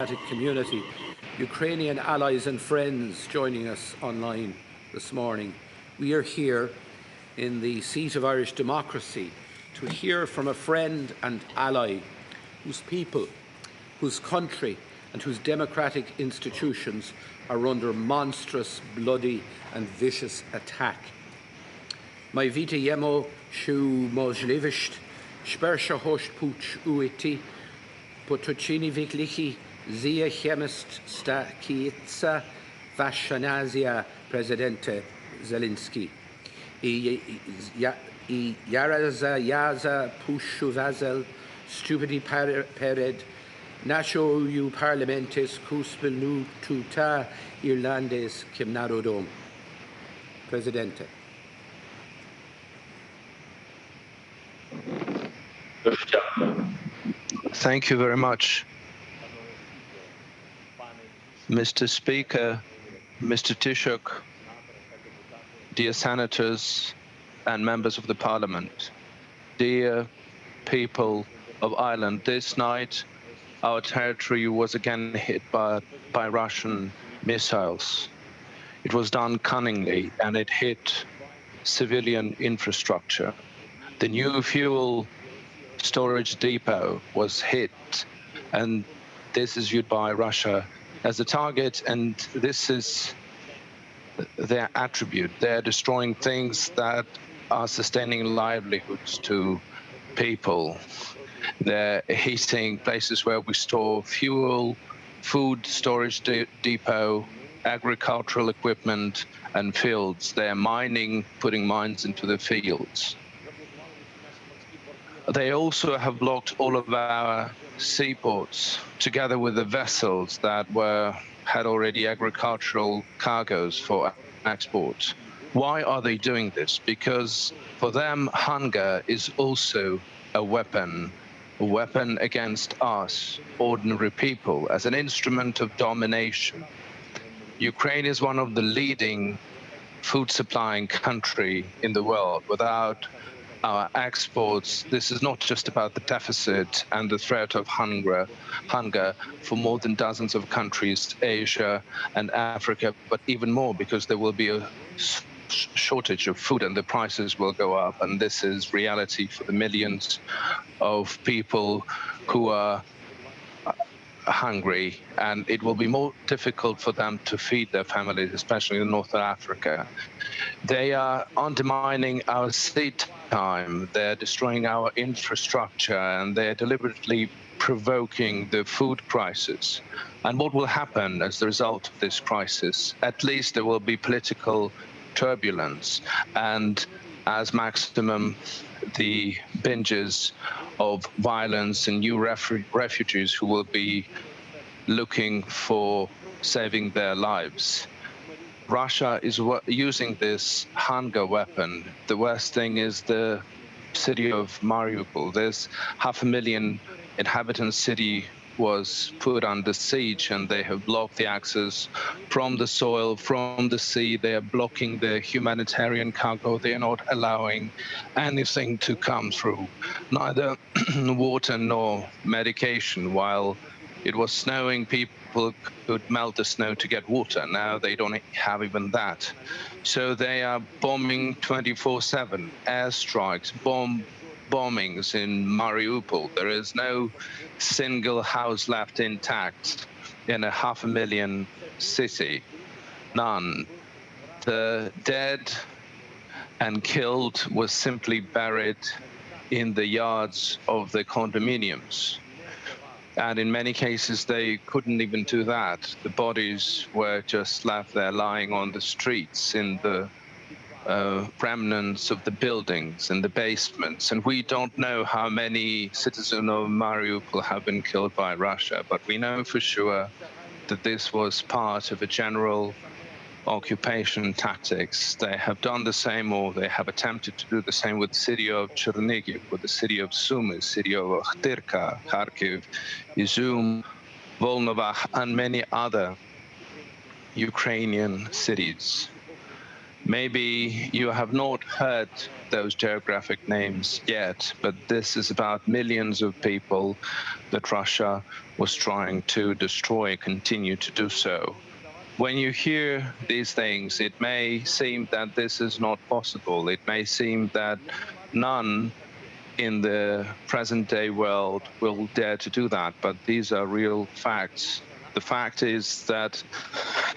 community, Ukrainian allies and friends joining us online this morning. We are here in the seat of Irish democracy to hear from a friend and ally whose people, whose country and whose democratic institutions are under monstrous, bloody and vicious attack. Mai vita jemo siu możliwość spersha host puch uiti potucini viklichi zia chemist sta kiitsa vashanazia Presidente Zelenskiy. I yaraza yaza pushu vazel stupidi pered nasho u parlamentis cuspel nu tuta Irlandes kimnarodom. Presidente. Thank you very much, Mr. Speaker, Mr. Taoiseach, dear senators and members of the Parliament, dear people of Ireland. This night, our territory was again hit by Russian missiles. It was done cunningly, and it hit civilian infrastructure. The new fuel storage depot was hit, and this is viewed by Russia as a target, and this is their attribute. They're destroying things that are sustaining livelihoods to people. They're hitting places where we store fuel, food storage depot, agricultural equipment, and fields. They're mining, putting mines into the fields. They also have blocked all of our seaports, together with the vessels that had already agricultural cargoes for export. Why are they doing this? Because for them, hunger is also a weapon against us, ordinary people, as an instrument of domination. Ukraine is one of the leading food supplying country in the world. Without our exports, this is not just about the deficit and the threat of hunger for more than dozens of countries, Asia and Africa, but even more, because there will be a shortage of food and the prices will go up. And this is reality for the millions of people who are hungry, and it will be more difficult for them to feed their families, especially in North Africa. They are undermining our seed time, they're destroying our infrastructure, and they're deliberately provoking the food crisis. And what will happen as the result of this crisis? At least there will be political turbulence, and as maximum the binges of violence and new refugees who will be looking for saving their lives. Russia is using this hunger weapon. The worst thing is the city of Mariupol. There's 500,000 inhabitant city was put under siege, and they have blocked the access from the soil, from the sea. They are blocking the humanitarian cargo. They are not allowing anything to come through, neither water nor medication. While it was snowing, people could melt the snow to get water. Now they don't have even that. So they are bombing 24/7, airstrikes, bombings in Mariupol. There is no single house left intact in a 500,000 city. None. The dead and killed was simply buried in the yards of the condominiums. And in many cases, they couldn't even do that. The bodies were just left there lying on the streets in the remnants of the buildings and the basements. And we don't know how many citizens of Mariupol have been killed by Russia, but we know for sure that this was part of a general occupation tactics. They have done the same, or they have attempted to do the same with the city of Chernihiv, with the city of Sumy, city of Ochtyrka, Kharkiv, Izum, Volnovakh, and many other Ukrainian cities. Maybe you have not heard those geographic names yet, but this is about millions of people that Russia was trying to destroy, continue to do so. When you hear these things, it may seem that this is not possible. It may seem that none in the present day world will dare to do that, but these are real facts. The fact is that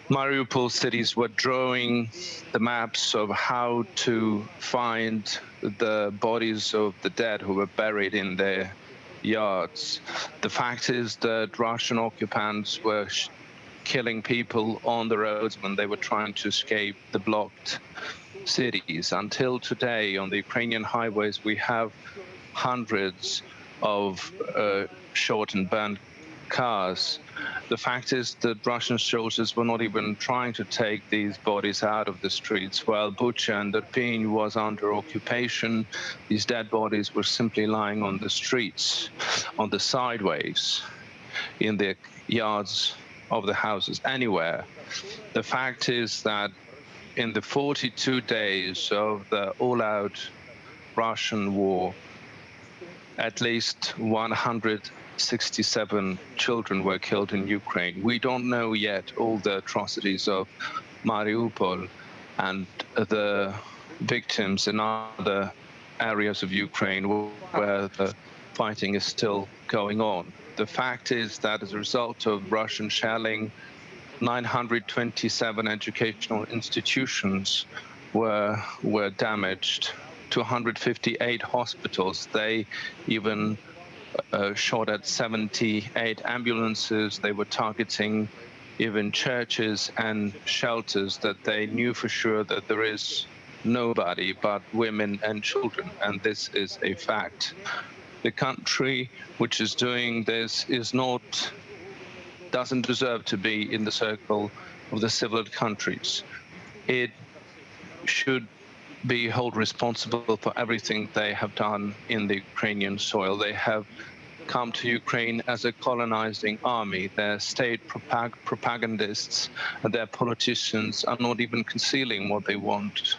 Mariupol cities were drawing the maps of how to find the bodies of the dead who were buried in their yards. The fact is that Russian occupants were killing people on the roads when they were trying to escape the blocked cities. Until today, on the Ukrainian highways, we have hundreds of shot and burned cars. The fact is that Russian soldiers were not even trying to take these bodies out of the streets. While Bucha and Irpin was under occupation, these dead bodies were simply lying on the streets, on the sideways, in the yards of the houses, anywhere. The fact is that in the 42 days of the all-out Russian war, at least 167 children were killed in Ukraine. We don't know yet all the atrocities of Mariupol and the victims in other areas of Ukraine where the fighting is still going on. The fact is that as a result of Russian shelling, 927 educational institutions were damaged, 258 hospitals. They even shot at 78 ambulances. They were targeting even churches and shelters that they knew for sure that there is nobody but women and children, and this is a fact. The country which is doing this doesn't deserve to be in the circle of the civilized countries. It should be held responsible for everything they have done in the Ukrainian soil. They have come to Ukraine as a colonizing army. Their state propagandists and their politicians are not even concealing what they want.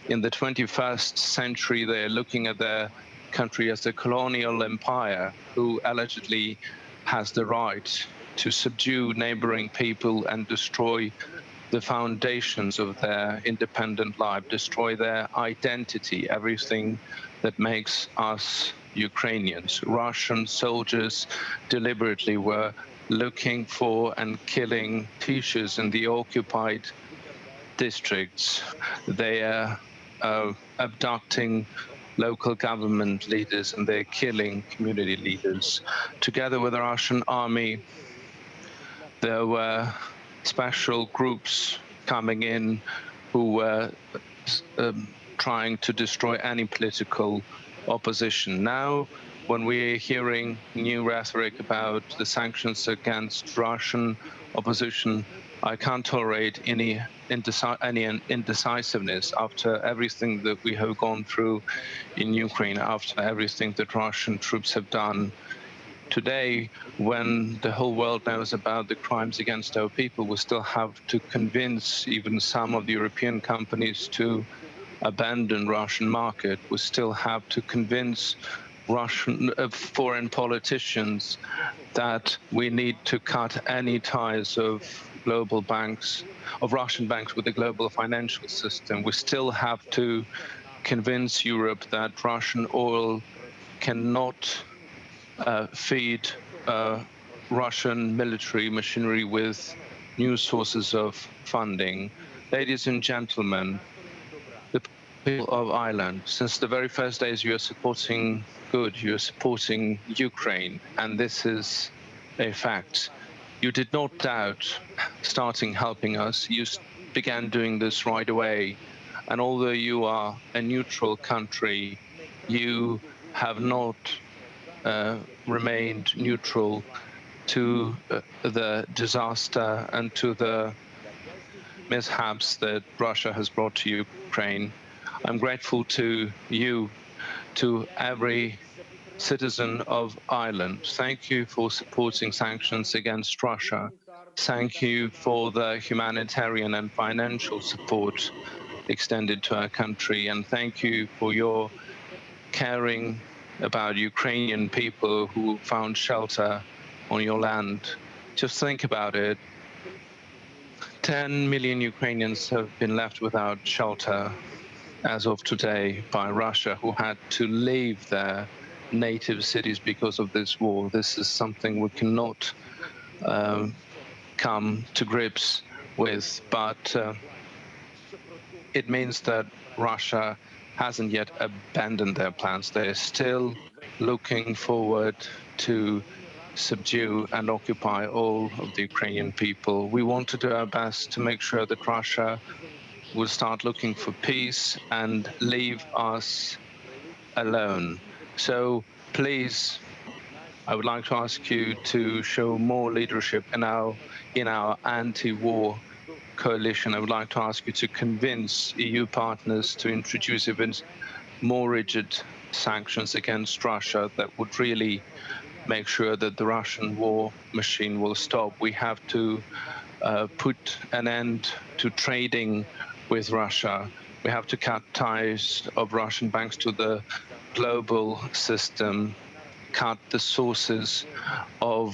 In the 21st century, they're looking at their country as a colonial empire who allegedly has the right to subdue neighboring people and destroy the foundations of their independent life, destroy their identity, everything that makes us Ukrainians. Russian soldiers deliberately were looking for and killing teachers in the occupied districts. They are abducting local government leaders and they're killing community leaders. Together with the Russian army, there were special groups coming in who were trying to destroy any political opposition. Now, when we're hearing new rhetoric about the sanctions against Russian opposition, I can't tolerate any indecisiveness after everything that we have gone through in Ukraine, after everything that Russian troops have done. Today, when the whole world knows about the crimes against our people, we still have to convince even some of the European companies to abandon Russian market. We still have to convince Russian foreign politicians that we need to cut any ties of global banks, of Russian banks with the global financial system. We still have to convince Europe that Russian oil cannot feed Russian military machinery with new sources of funding. Ladies and gentlemen, the people of Ireland, since the very first days you are supporting good, you are supporting Ukraine, and this is a fact. You did not doubt starting helping us. You began doing this right away. And although you are a neutral country, you have not remained neutral to the disaster and to the mishaps that Russia has brought to Ukraine. I'm grateful to you, to every citizen of Ireland. Thank you for supporting sanctions against Russia. Thank you for the humanitarian and financial support extended to our country. And thank you for your caring about Ukrainian people who found shelter on your land. Just think about it. 10 million Ukrainians have been left without shelter as of today by Russia, who had to leave their native cities because of this war. This is something we cannot come to grips with, but it means that Russia hasn't yet abandoned their plans. They're still looking forward to subdue and occupy all of the Ukrainian people. We want to do our best to make sure that Russia will start looking for peace and leave us alone. So please, I would like to ask you to show more leadership in our anti-war coalition. I would like to ask you to convince EU partners to introduce even more rigid sanctions against Russia that would really make sure that the Russian war machine will stop. We have to put an end to trading with Russia. We have to cut ties of Russian banks to the global system, cut the sources of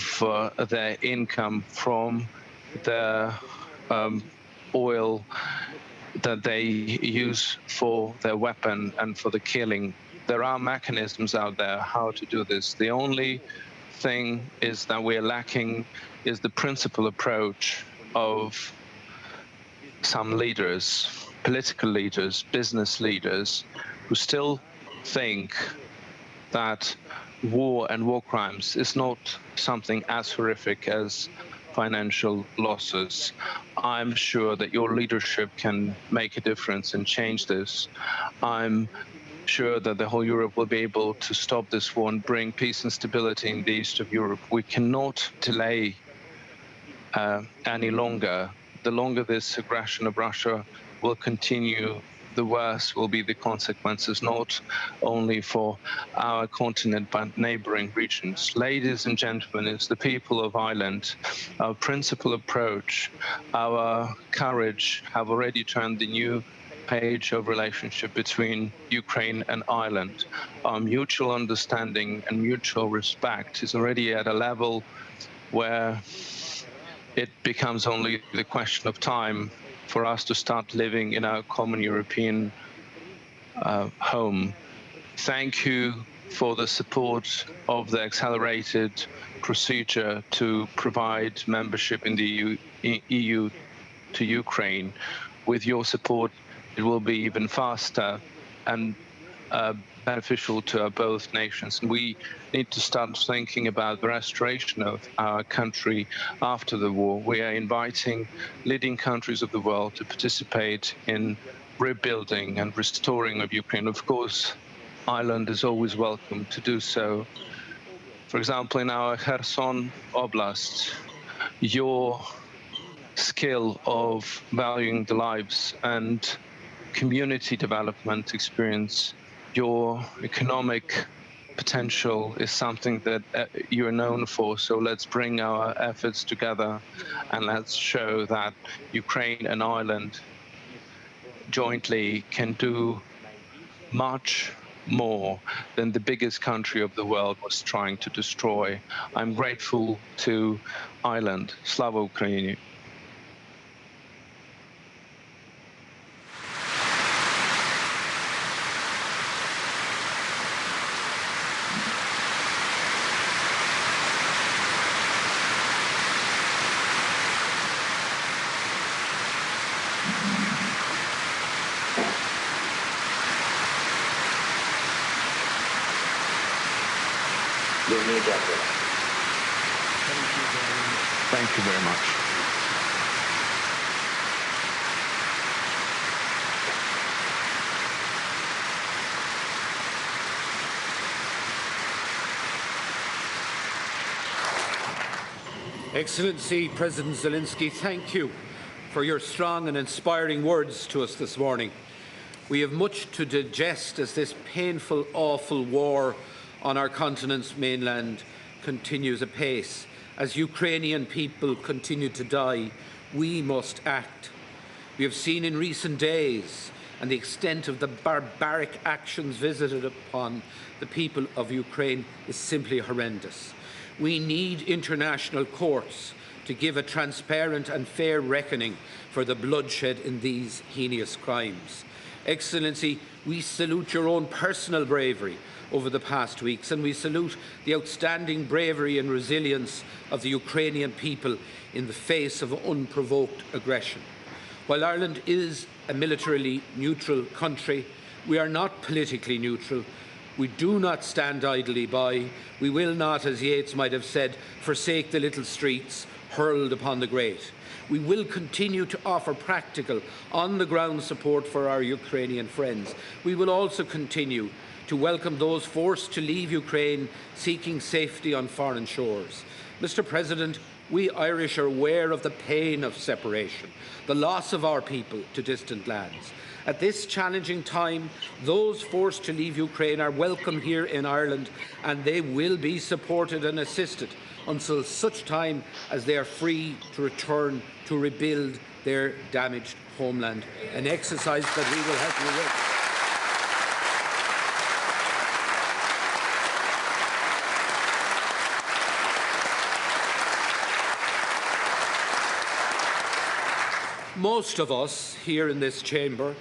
their income from the oil that they use for their weapon and for the killing. There are mechanisms out there how to do this. The only thing is that we're lacking is the principal approach of some leaders, political leaders, business leaders, who still think that war and war crimes is not something as horrific as financial losses. I'm sure that your leadership can make a difference and change this. I'm sure that the whole Europe will be able to stop this war and bring peace and stability in the east of Europe. We cannot delay any longer. The longer this aggression of Russia will continue, the worse will be the consequences, not only for our continent, but neighboring regions. Ladies and gentlemen, it's the people of Ireland. Our principal approach, our courage have already turned the new page of relationship between Ukraine and Ireland. Our mutual understanding and mutual respect is already at a level where it becomes only the question of time for us to start living in our common European home. Thank you for the support of the accelerated procedure to provide membership in the EU to Ukraine. With your support, it will be even faster and beneficial to both nations. We need to start thinking about the restoration of our country after the war. We are inviting leading countries of the world to participate in rebuilding and restoring of Ukraine. Of course, Ireland is always welcome to do so. For example, in our Kherson Oblast, your skill of valuing the lives and community development experience, your economic potential is something that you're known for. So let's bring our efforts together and let's show that Ukraine and Ireland jointly can do much more than the biggest country of the world was trying to destroy. I'm grateful to Ireland. Slava Ukraini. Thank you very much. Excellency President Zelenskiy, thank you for your strong and inspiring words to us this morning. We have much to digest as this painful, awful war on our continent's mainland continues apace. As Ukrainian people continue to die, we must act. We have seen in recent days and the extent of the barbaric actions visited upon the people of Ukraine is simply horrendous. We need international courts to give a transparent and fair reckoning for the bloodshed in these heinous crimes. Excellency, we salute your own personal bravery over the past weeks, and we salute the outstanding bravery and resilience of the Ukrainian people in the face of unprovoked aggression. While Ireland is a militarily neutral country, we are not politically neutral. We do not stand idly by. We will not, as Yeats might have said, forsake the little streets hurled upon the great. We will continue to offer practical, on-the-ground support for our Ukrainian friends. We will also continue to welcome those forced to leave Ukraine seeking safety on foreign shores. Mr. President, we Irish are aware of the pain of separation, the loss of our people to distant lands. At this challenging time, those forced to leave Ukraine are welcome here in Ireland, and they will be supported and assisted until such time as they are free to return to rebuild their damaged homeland, an exercise that we will help you with. Most of us here in this chamber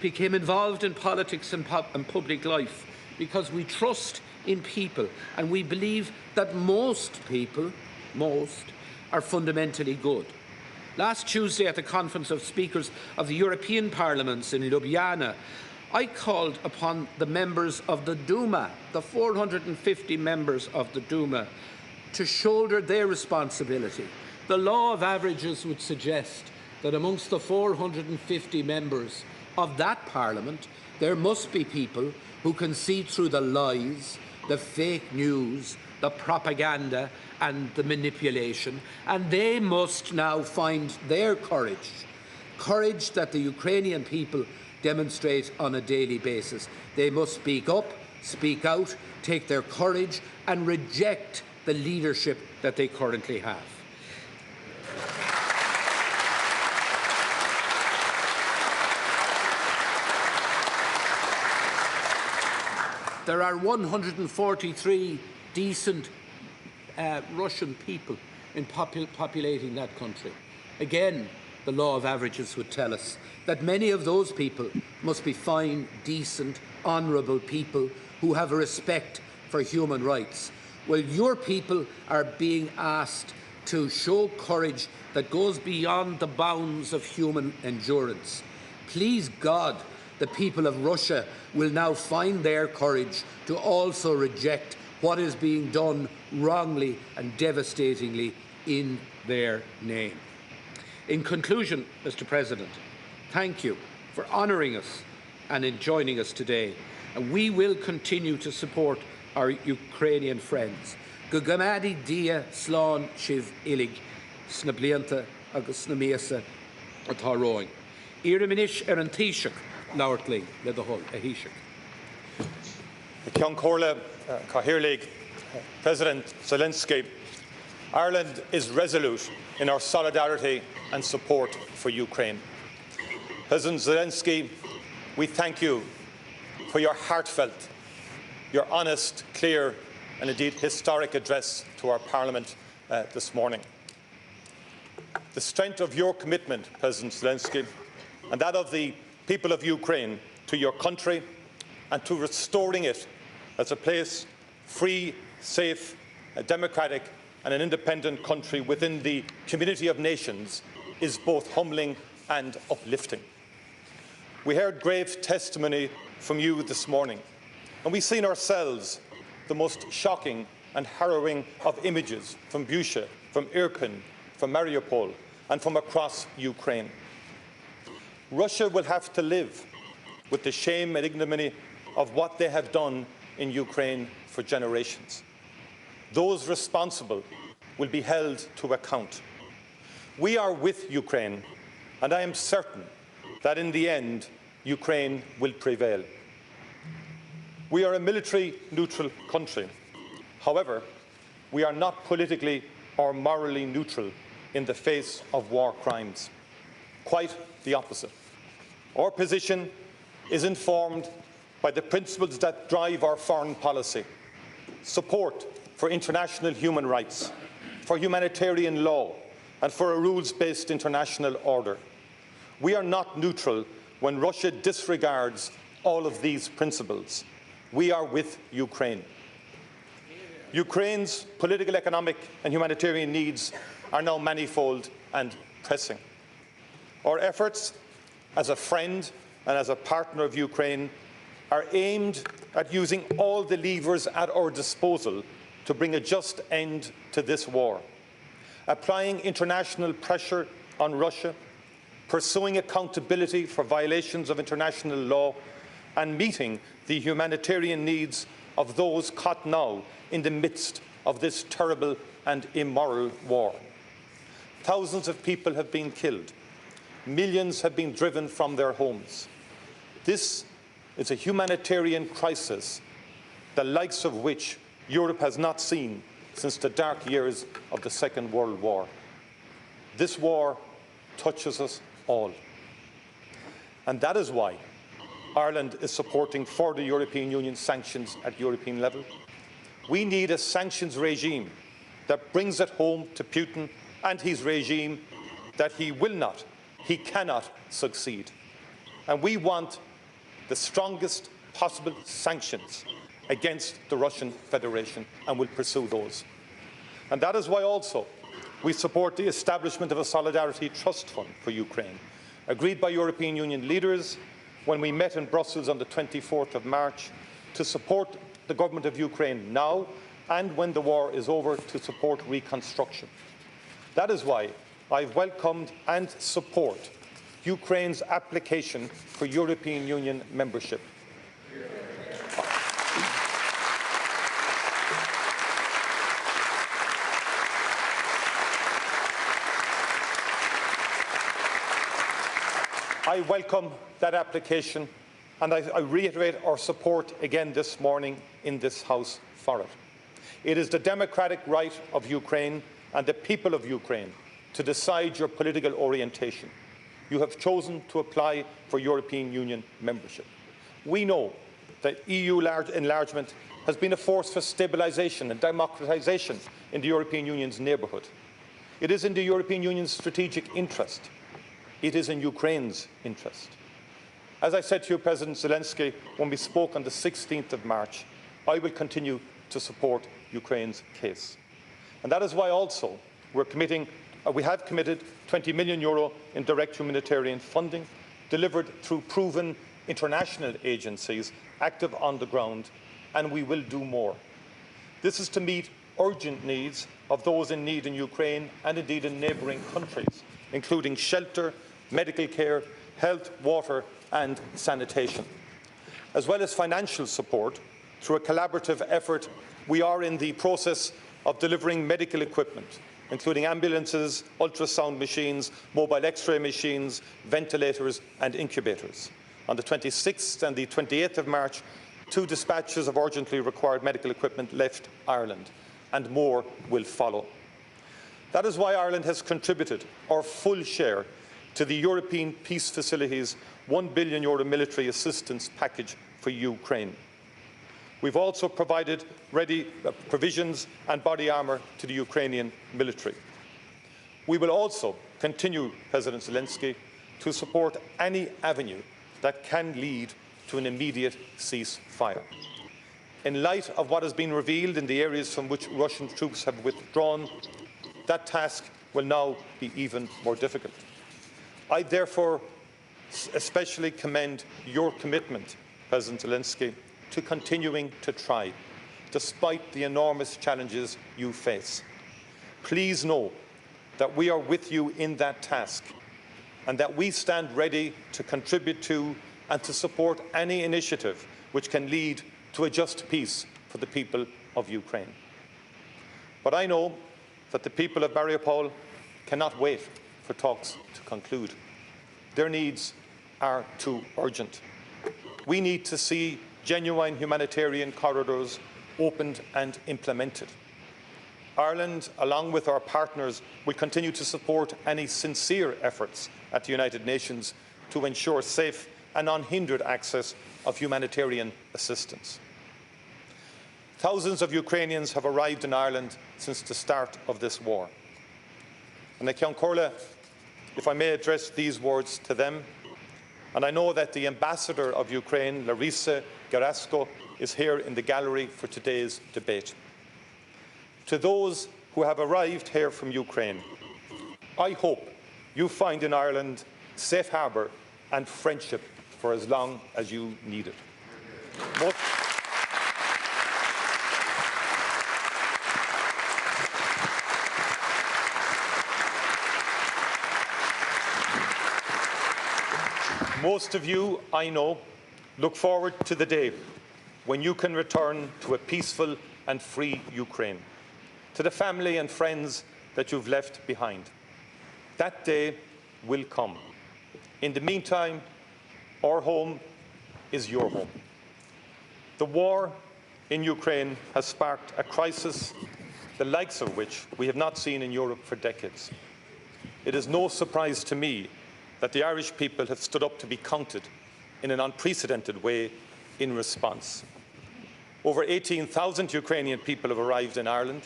became involved in politics and public life because we trust in people, and we believe that most people, are fundamentally good. Last Tuesday at the Conference of Speakers of the European Parliaments in Ljubljana, I called upon the members of the Duma, the 450 members of the Duma, to shoulder their responsibility. The law of averages would suggest that amongst the 450 members of that Parliament, there must be people who can see through the lies, the fake news, the propaganda and the manipulation, and they must now find their courage that the Ukrainian people demonstrate on a daily basis. They must speak up, speak out, take their courage and reject the leadership that they currently have. There are 143 decent Russian people populating that country. Again, the law of averages would tell us that many of those people must be fine, decent, honourable people who have a respect for human rights. Well, your people are being asked to show courage that goes beyond the bounds of human endurance. Please God, the people of Russia will now find their courage to also reject what is being done wrongly and devastatingly in their name. In conclusion, Mr. President, thank you for honouring us and in joining us today. And we will continue to support our Ukrainian friends. Gugamadi dia slán shiv ilig, snablianta agus snamiasa ataroing. Iriminish an Taoiseach, Laurtling, Ledahol, Ahishak. Ceann Comhairle, Cathaoirligh, President Zelensky, Ireland is resolute in our solidarity and support for Ukraine. President Zelensky, we thank you for your heartfelt, your honest, clear and indeed historic address to our Parliament this morning. The strength of your commitment, President Zelensky, and that of the people of Ukraine to your country and to restoring it as a place free, safe, democratic and an independent country within the community of nations is both humbling and uplifting. We heard grave testimony from you this morning, and we've seen ourselves the most shocking and harrowing of images from Bucha, from Irpin, from Mariupol and from across Ukraine. Russia will have to live with the shame and ignominy of what they have done in Ukraine for generations. Those responsible will be held to account. We are with Ukraine, and I am certain that in the end, Ukraine will prevail. We are a military neutral country. However, we are not politically or morally neutral in the face of war crimes. Quite the opposite. Our position is informed by the principles that drive our foreign policy: support for international human rights, for humanitarian law, and for a rules-based international order. We are not neutral when Russia disregards all of these principles. We are with Ukraine. Ukraine's political, economic and humanitarian needs are now manifold and pressing. Our efforts as a friend and as a partner of Ukraine are aimed at using all the levers at our disposal to bring a just end to this war, applying international pressure on Russia, pursuing accountability for violations of international law, and meeting the humanitarian needs of those caught now in the midst of this terrible and immoral war. Thousands of people have been killed. Millions have been driven from their homes. This is a humanitarian crisis, the likes of which Europe has not seen since the dark years of the Second World War. This war touches us all. And that is why Ireland is supporting further European Union sanctions at European level. We need a sanctions regime that brings it home to Putin and his regime that he cannot succeed. And we want the strongest possible sanctions against the Russian Federation, and will pursue those. And that is why also we support the establishment of a Solidarity Trust Fund for Ukraine, agreed by European Union leaders when we met in Brussels on the 24th of March, to support the government of Ukraine now and when the war is over, to support reconstruction. That is why I've welcomed and support Ukraine's application for European Union membership. I welcome that application, and I reiterate our support again this morning in this House for it. It is the democratic right of Ukraine and the people of Ukraine to decide your political orientation. You have chosen to apply for European Union membership. We know that EU enlargement has been a force for stabilisation and democratisation in the European Union's neighbourhood. It is in the European Union's strategic interest. It is in Ukraine's interest. As I said to you, President Zelensky, when we spoke on the 16th of March, I will continue to support Ukraine's case. And that is why also we have committed €20 million in direct humanitarian funding, delivered through proven international agencies active on the ground, and we will do more. This is to meet urgent needs of those in need in Ukraine and indeed in neighbouring countries, including shelter, medical care, health, water and sanitation. As well as financial support, through a collaborative effort, we are in the process of delivering medical equipment, including ambulances, ultrasound machines, mobile X-ray machines, ventilators and incubators. On the 26th and the 28th of March, 2 dispatches of urgently required medical equipment left Ireland, and more will follow. That is why Ireland has contributed our full share to the European Peace Facility's €1 billion military assistance package for Ukraine. We've also provided ready provisions and body armour to the Ukrainian military. We will also continue, President Zelensky, to support any avenue that can lead to an immediate ceasefire. In light of what has been revealed in the areas from which Russian troops have withdrawn, that task will now be even more difficult. I therefore especially commend your commitment, President Zelensky, to continuing to try, despite the enormous challenges you face. Please know that we are with you in that task, and that we stand ready to contribute to and to support any initiative which can lead to a just peace for the people of Ukraine. But I know that the people of Mariupol cannot wait for talks to conclude. Their needs are too urgent. We need to see genuine humanitarian corridors opened and implemented. Ireland, along with our partners, will continue to support any sincere efforts at the United Nations to ensure safe and unhindered access of humanitarian assistance. Thousands of Ukrainians have arrived in Ireland since the start of this war. And if I may address these words to them, and I know that the Ambassador of Ukraine, Larisa Gerasko, is here in the gallery for today's debate. To those who have arrived here from Ukraine, I hope you find in Ireland safe harbour and friendship for as long as you need it. Most of you, I know, look forward to the day when you can return to a peaceful and free Ukraine, to the family and friends that you've left behind. That day will come. In the meantime, our home is your home. The war in Ukraine has sparked a crisis the likes of which we have not seen in Europe for decades. It is no surprise to me that the Irish people have stood up to be counted in an unprecedented way in response. Over 18,000 Ukrainian people have arrived in Ireland.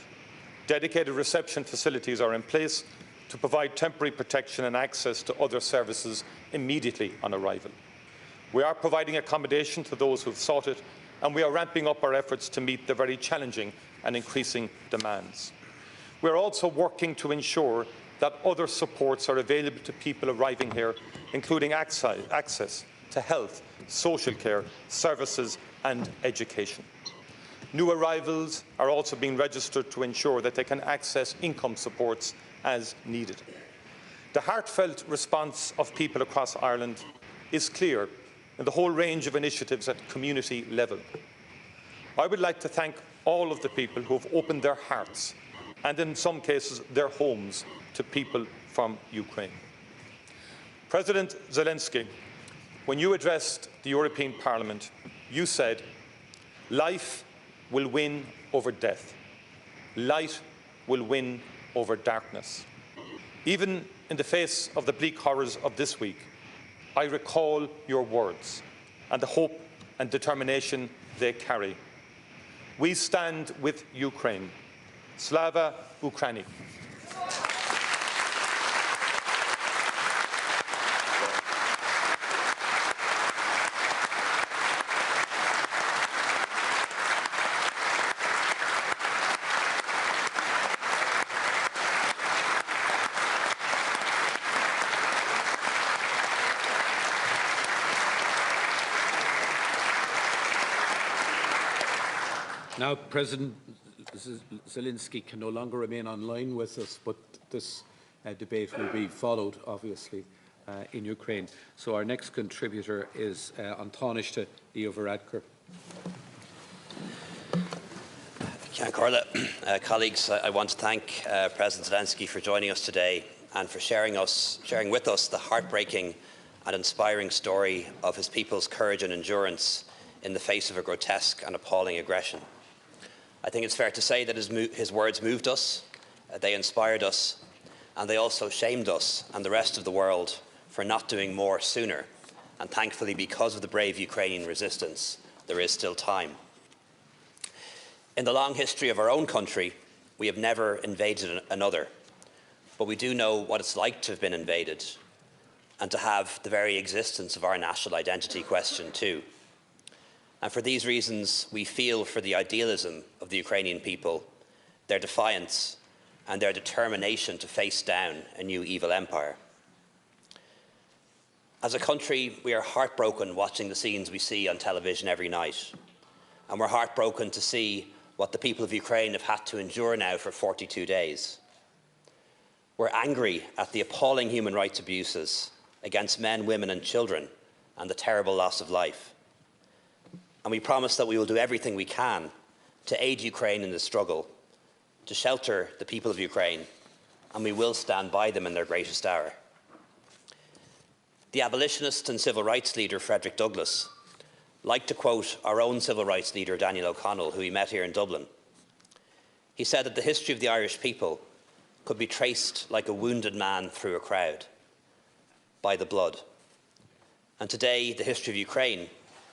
Dedicated reception facilities are in place to provide temporary protection and access to other services immediately on arrival. We are providing accommodation to those who have sought it, and we are ramping up our efforts to meet the very challenging and increasing demands. We are also working to ensure that other supports are available to people arriving here, including access to health, social care, services and education. New arrivals are also being registered to ensure that they can access income supports as needed. The heartfelt response of people across Ireland is clear in the whole range of initiatives at community level. I would like to thank all of the people who have opened their hearts and in some cases their homes to people from Ukraine. President Zelensky, when you addressed the European Parliament, you said, "Life will win over death. Light will win over darkness." Even in the face of the bleak horrors of this week, I recall your words and the hope and determination they carry. We stand with Ukraine. Slava Ukraini. Now, President Zelensky can no longer remain online with us, but this debate will be followed, obviously, in Ukraine. So our next contributor is Antáiste Varadkar. Colleagues, I want to thank President Zelensky for joining us today and for sharing with us the heartbreaking and inspiring story of his people's courage and endurance in the face of a grotesque and appalling aggression. I think it's fair to say that his words moved us, they inspired us, and they also shamed us and the rest of the world for not doing more sooner. And thankfully, because of the brave Ukrainian resistance, there is still time. In the long history of our own country, we have never invaded another, but we do know what it's like to have been invaded and to have the very existence of our national identity questioned too. And for these reasons, we feel for the idealism of the Ukrainian people, their defiance, and their determination to face down a new evil empire. As a country, we are heartbroken watching the scenes we see on television every night. And we're heartbroken to see what the people of Ukraine have had to endure now for 42 days. We're angry at the appalling human rights abuses against men, women, and children, and the terrible loss of life. And we promise that we will do everything we can to aid Ukraine in the struggle, to shelter the people of Ukraine, and we will stand by them in their greatest hour. The abolitionist and civil rights leader Frederick Douglass liked to quote our own civil rights leader Daniel O'Connell, who we met here in Dublin. He said that the history of the Irish people could be traced like a wounded man through a crowd, by the blood. And today, the history of Ukraine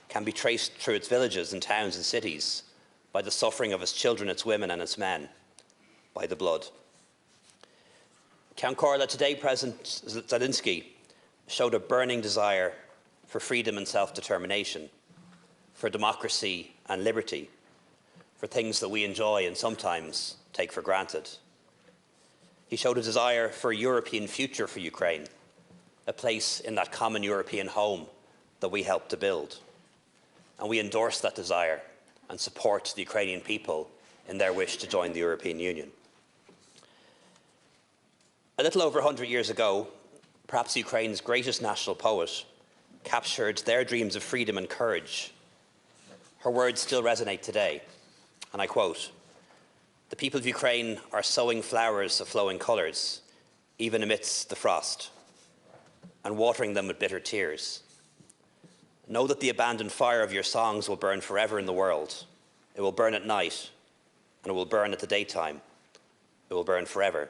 can be traced through its villages and towns and cities by the suffering of its children, its women and its men, by the blood. Count Corla, today President Zelenskiy showed a burning desire for freedom and self-determination, for democracy and liberty, for things that we enjoy and sometimes take for granted. He showed a desire for a European future for Ukraine, a place in that common European home that we helped to build. And we endorse that desire and support the Ukrainian people in their wish to join the European Union. A little over 100 years ago, perhaps Ukraine's greatest national poet captured their dreams of freedom and courage. Her words still resonate today, and I quote, "The people of Ukraine are sowing flowers of flowing colours, even amidst the frost, and watering them with bitter tears. Know that the abandoned fire of your songs will burn forever in the world. It will burn at night, and it will burn at the daytime. It will burn forever."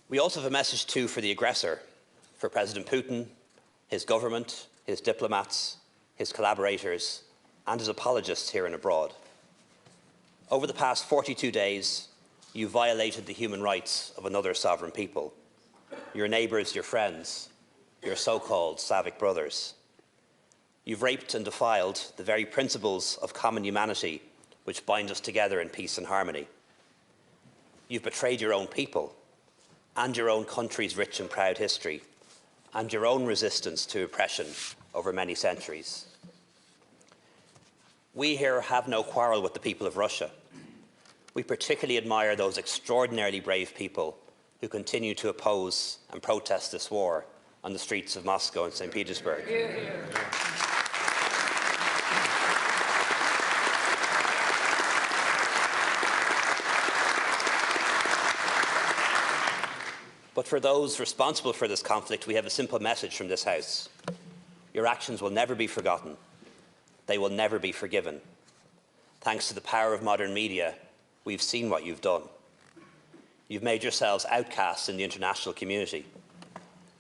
We also have a message too for the aggressor, for President Putin, his government, his diplomats, his collaborators, and his apologists here and abroad. Over the past 42 days, you violated the human rights of another sovereign people, your neighbours, your friends, your so-called Slavic brothers. You've raped and defiled the very principles of common humanity which bind us together in peace and harmony. You've betrayed your own people and your own country's rich and proud history, and your own resistance to oppression over many centuries. We here have no quarrel with the people of Russia. We particularly admire those extraordinarily brave people who continue to oppose and protest this war on the streets of Moscow and St. Petersburg. Hear, hear. But for those responsible for this conflict, we have a simple message from this House. Your actions will never be forgotten. They will never be forgiven. Thanks to the power of modern media, we've seen what you've done. You've made yourselves outcasts in the international community.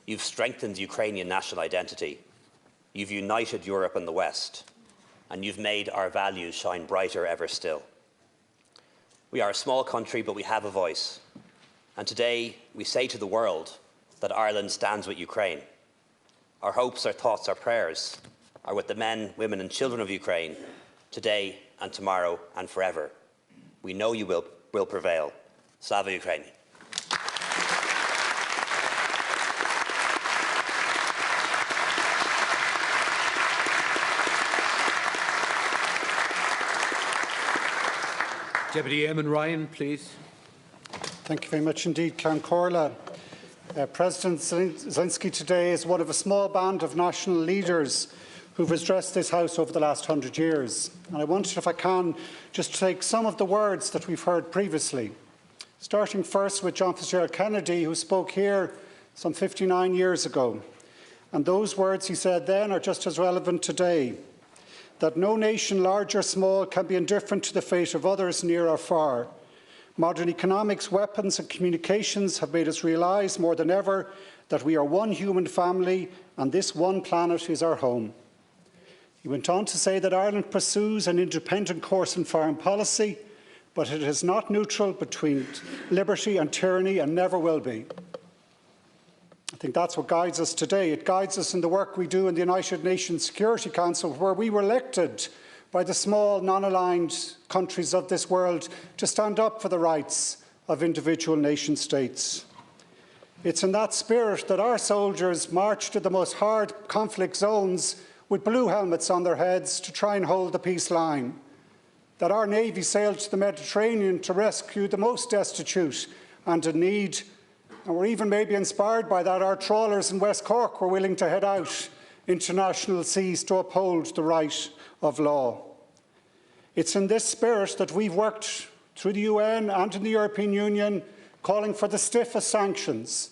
You've strengthened Ukrainian national identity. You've united Europe and the West. And you've made our values shine brighter ever still. We are a small country, but we have a voice. And today, we say to the world that Ireland stands with Ukraine. Our hopes, our thoughts, our prayers are with the men, women and children of Ukraine, today and tomorrow and forever. We know you will prevail. Slava Ukraini. Deputy Eamon Ryan, please. Thank you very much indeed, Count Corla. President Zelenskiy today is one of a small band of national leaders who've addressed this House over the last 100 years. And I wanted, if I can, just take some of the words that we've heard previously. Starting first with John Fitzgerald Kennedy, who spoke here some 59 years ago. And those words he said then are just as relevant today. That no nation, large or small, can be indifferent to the fate of others near or far. Modern economics, weapons and communications have made us realise more than ever that we are one human family and this one planet is our home. He went on to say that Ireland pursues an independent course in foreign policy, but it is not neutral between liberty and tyranny and never will be. I think that's what guides us today. It guides us in the work we do in the United Nations Security Council, where we were elected by the small, non-aligned countries of this world to stand up for the rights of individual nation-states. It's in that spirit that our soldiers march to the most hard conflict zones with blue helmets on their heads to try and hold the peace line, that our Navy sailed to the Mediterranean to rescue the most destitute and in need, and we're even maybe inspired by that our trawlers in West Cork were willing to head out international seas to uphold the right of law. It's in this spirit that we've worked through the UN and in the European Union, calling for the stiffest sanctions.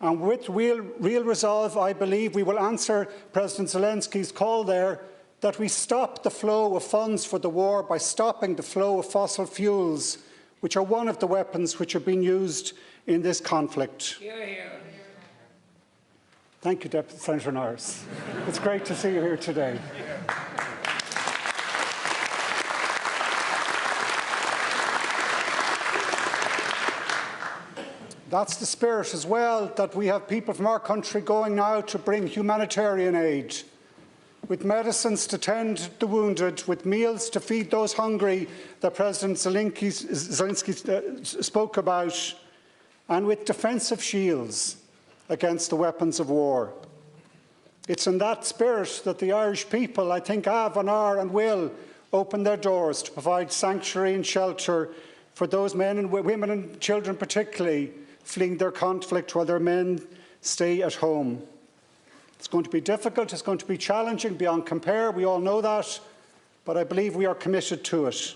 And with real resolve, I believe we will answer President Zelenskyy's call there that we stop the flow of funds for the war by stopping the flow of fossil fuels, which are one of the weapons which are being used in this conflict. Thank you, Deputy Senator Norris. It's great to see you here today. That's the spirit as well, that we have people from our country going now to bring humanitarian aid, with medicines to tend the wounded, with meals to feed those hungry that President Zelensky spoke about, and with defensive shields against the weapons of war. It's in that spirit that the Irish people, I think, have and are and will open their doors to provide sanctuary and shelter for those men and women and children particularly fleeing their conflict while their men stay at home. It's going to be difficult, it's going to be challenging beyond compare, we all know that, but I believe we are committed to it.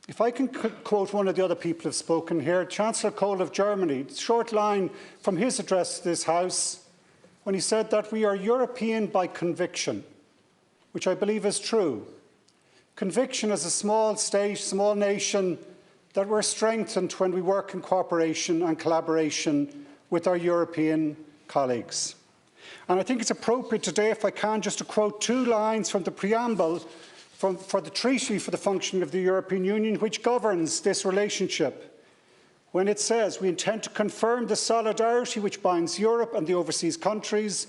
If I can quote one of the other people who have spoken here, Chancellor Kohl of Germany, a short line from his address to this House, when he said that we are European by conviction, which I believe is true. Conviction as a small state, small nation, that we're strengthened when we work in cooperation and collaboration with our European colleagues. And I think it's appropriate today, if I can, just to quote two lines from the preamble for the Treaty for the Functioning of the European Union, which governs this relationship, when it says, "We intend to confirm the solidarity which binds Europe and the overseas countries,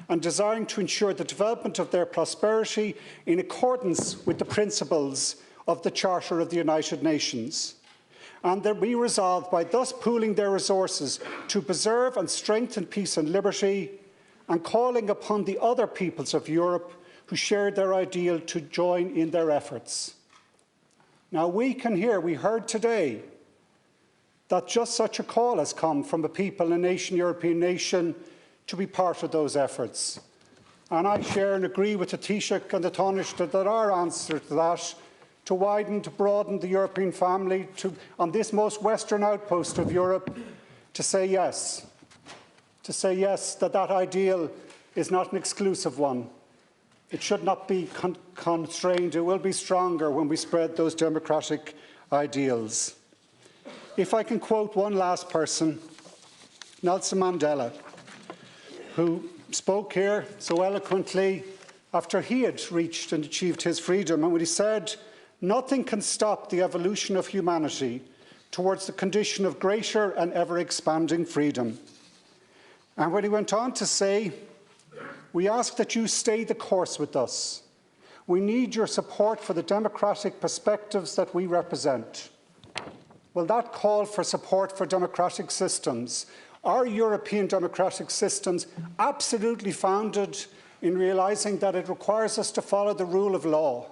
and desiring to ensure the development of their prosperity in accordance with the principles of the Charter of the United Nations. And that we resolve by thus pooling their resources to preserve and strengthen peace and liberty, and calling upon the other peoples of Europe who share their ideal to join in their efforts." Now we heard today that just such a call has come from a people, a nation, European nation, to be part of those efforts. And I share and agree with the Taoiseach and the Taoiseach that our answer to that, to widen, to broaden the European family, on this most western outpost of Europe, to say yes. To say yes, that ideal is not an exclusive one. It should not be constrained. It will be stronger when we spread those democratic ideals. If I can quote one last person, Nelson Mandela, who spoke here so eloquently after he had reached and achieved his freedom, and when he said, "Nothing can stop the evolution of humanity towards the condition of greater and ever-expanding freedom." And when he went on to say, "We ask that you stay the course with us. We need your support for the democratic perspectives that we represent." Well, that call for support for democratic systems, our European democratic systems, absolutely founded in realising that it requires us to follow the rule of law,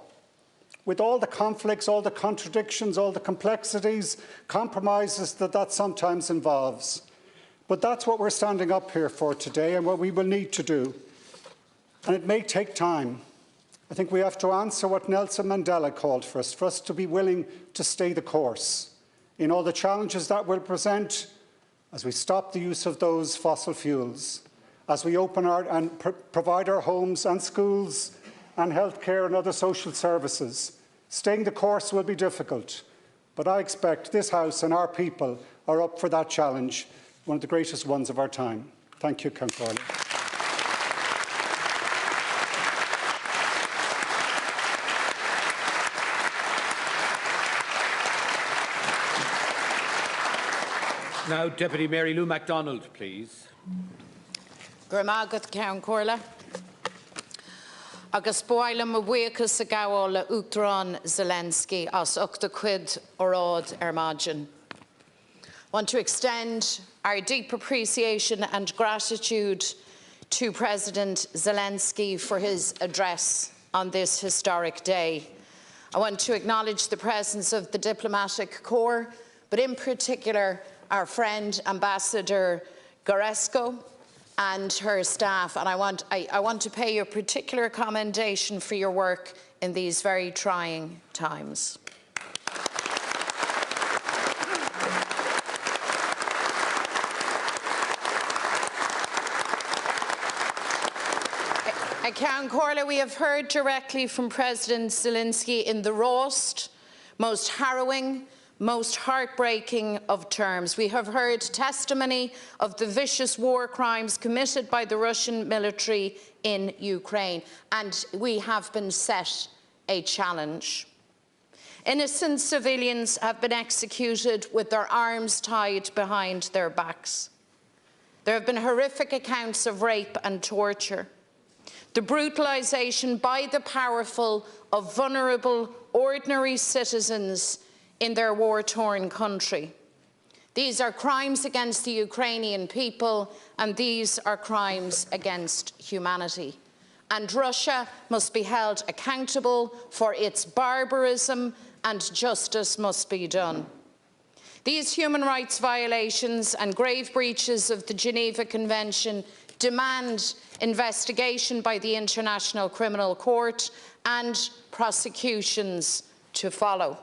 with all the conflicts, all the contradictions, all the complexities, compromises that sometimes involves. But that's what we're standing up here for today and what we will need to do. And it may take time. I think we have to answer what Nelson Mandela called for us to be willing to stay the course in all the challenges that will present as we stop the use of those fossil fuels, as we open and provide our homes and schools and healthcare and other social services. Staying the course will be difficult, but I expect this House and our people are up for that challenge, one of the greatest ones of our time. Thank you, Councillor. Now, Deputy Mary Lou MacDonald, please. Gramagat Cairn Corla. Agus boilam a buchas a gawl Ukran Zelensky as ukta quid orad ermagin. Want to extend our deep appreciation and gratitude to President Zelensky for his address on this historic day. I want to acknowledge the presence of the diplomatic corps, but in particular our friend Ambassador Goresko and her staff, and I want to pay you particular commendation for your work in these very trying times. Count Corla, we have heard directly from President Zelensky in the rawest, most harrowing, most heartbreaking of terms. We have heard testimony of the vicious war crimes committed by the Russian military in Ukraine, and we have been set a challenge. Innocent civilians have been executed with their arms tied behind their backs. There have been horrific accounts of rape and torture. The brutalisation by the powerful of vulnerable, ordinary citizens in their war-torn country. These are crimes against the Ukrainian people, and these are crimes against humanity. And Russia must be held accountable for its barbarism, and justice must be done. These human rights violations and grave breaches of the Geneva Convention demand investigation by the International Criminal Court and prosecutions to follow.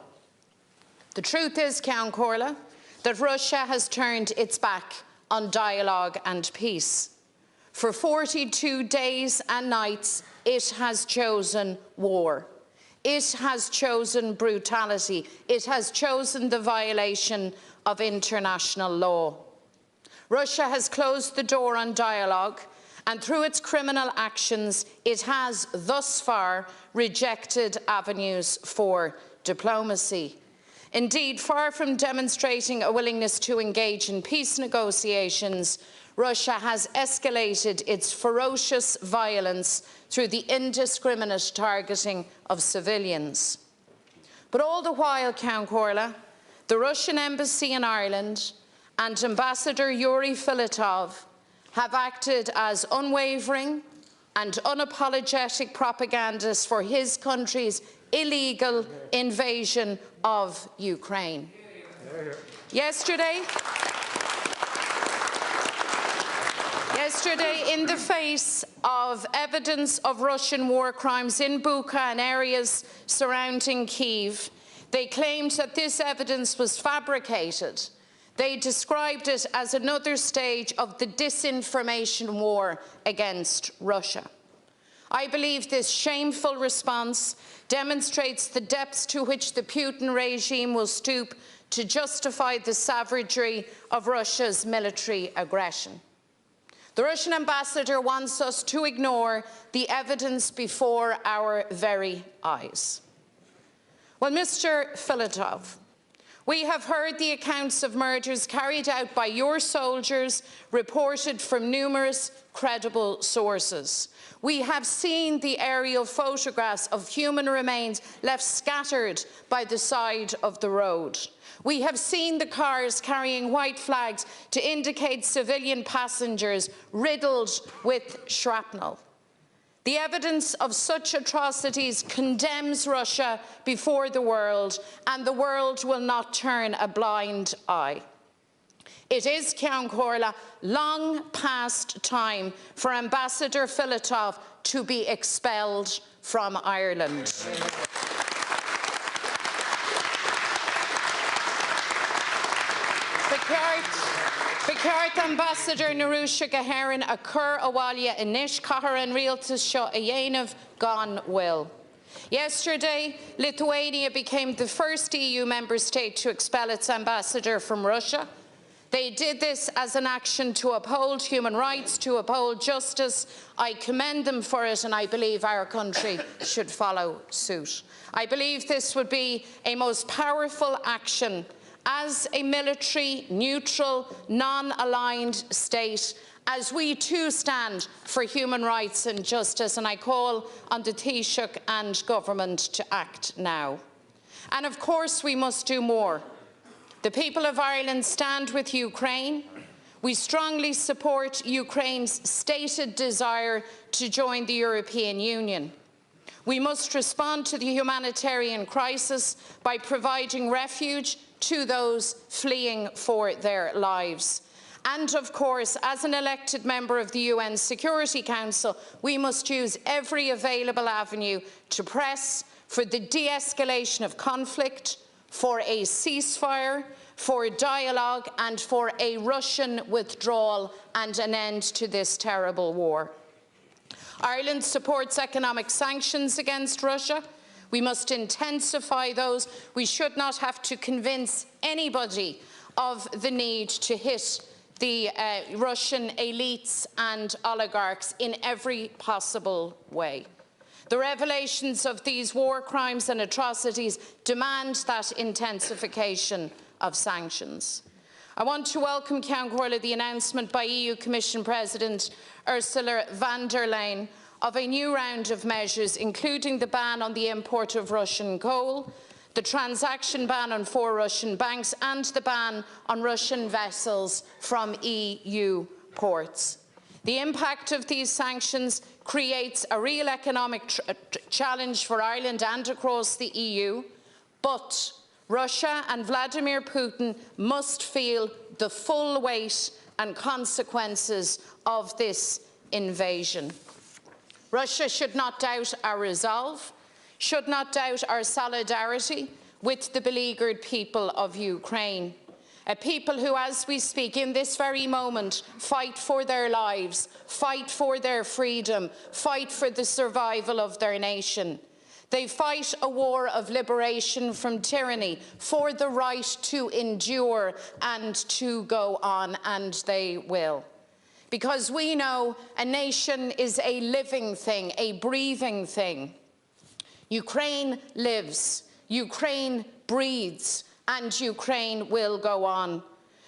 The truth is, Ceann Comhairle, that Russia has turned its back on dialogue and peace. For 42 days and nights, it has chosen war. It has chosen brutality. It has chosen the violation of international law. Russia has closed the door on dialogue, and through its criminal actions, it has thus far rejected avenues for diplomacy. Indeed, far from demonstrating a willingness to engage in peace negotiations, Russia has escalated its ferocious violence through the indiscriminate targeting of civilians. But all the while, Ceann Comhairle, the Russian embassy in Ireland and Ambassador Yuri Filatov have acted as unwavering and unapologetic propagandists for his country's illegal invasion of Ukraine. Yesterday, in the face of evidence of Russian war crimes in Bucha and areas surrounding Kyiv, they claimed that this evidence was fabricated. They described it as another stage of the disinformation war against Russia. I believe this shameful response demonstrates the depths to which the Putin regime will stoop to justify the savagery of Russia's military aggression. The Russian ambassador wants us to ignore the evidence before our very eyes. Well, Mr. Filatov, we have heard the accounts of murders carried out by your soldiers, reported from numerous credible sources. We have seen the aerial photographs of human remains left scattered by the side of the road. We have seen the cars carrying white flags to indicate civilian passengers riddled with shrapnel. The evidence of such atrocities condemns Russia before the world, and the world will not turn a blind eye. It is, Ceann Comhairle, long past time for Ambassador Filatov to be expelled from Ireland. Beceart Ambassador Narusha Gaharan a chur awalia inish Caharan Realtas Sho a Dhéanamh Gan Will. Yesterday, Lithuania became the first EU member state to expel its ambassador from Russia. They did this as an action to uphold human rights, to uphold justice. I commend them for it, and I believe our country should follow suit. I believe this would be a most powerful action as a military, neutral, non-aligned state, as we too stand for human rights and justice, and I call on the Taoiseach and government to act now. And of course we must do more. The people of Ireland stand with Ukraine. We strongly support Ukraine's stated desire to join the European Union. We must respond to the humanitarian crisis by providing refuge to those fleeing for their lives. And of course, as an elected member of the UN Security Council, we must use every available avenue to press for the de-escalation of conflict, for a ceasefire, for dialogue, and for a Russian withdrawal and an end to this terrible war. Ireland supports economic sanctions against Russia. We must intensify those. We should not have to convince anybody of the need to hit the Russian elites and oligarchs in every possible way. The revelations of these war crimes and atrocities demand that intensification of sanctions. I want to welcome, Ceann Comhairle, the announcement by EU Commission President Ursula von der Leyen of a new round of measures, including the ban on the import of Russian coal, the transaction ban on 4 Russian banks, and the ban on Russian vessels from EU ports. The impact of these sanctions creates a real economic challenge for Ireland and across the EU, but Russia and Vladimir Putin must feel the full weight and consequences of this invasion. Russia should not doubt our resolve, should not doubt our solidarity with the beleaguered people of Ukraine. A people who, as we speak, in this very moment, fight for their lives, fight for their freedom, fight for the survival of their nation. They fight a war of liberation from tyranny, for the right to endure and to go on, and they will. Because we know a nation is a living thing, a breathing thing. Ukraine lives, Ukraine breathes, and Ukraine will go on.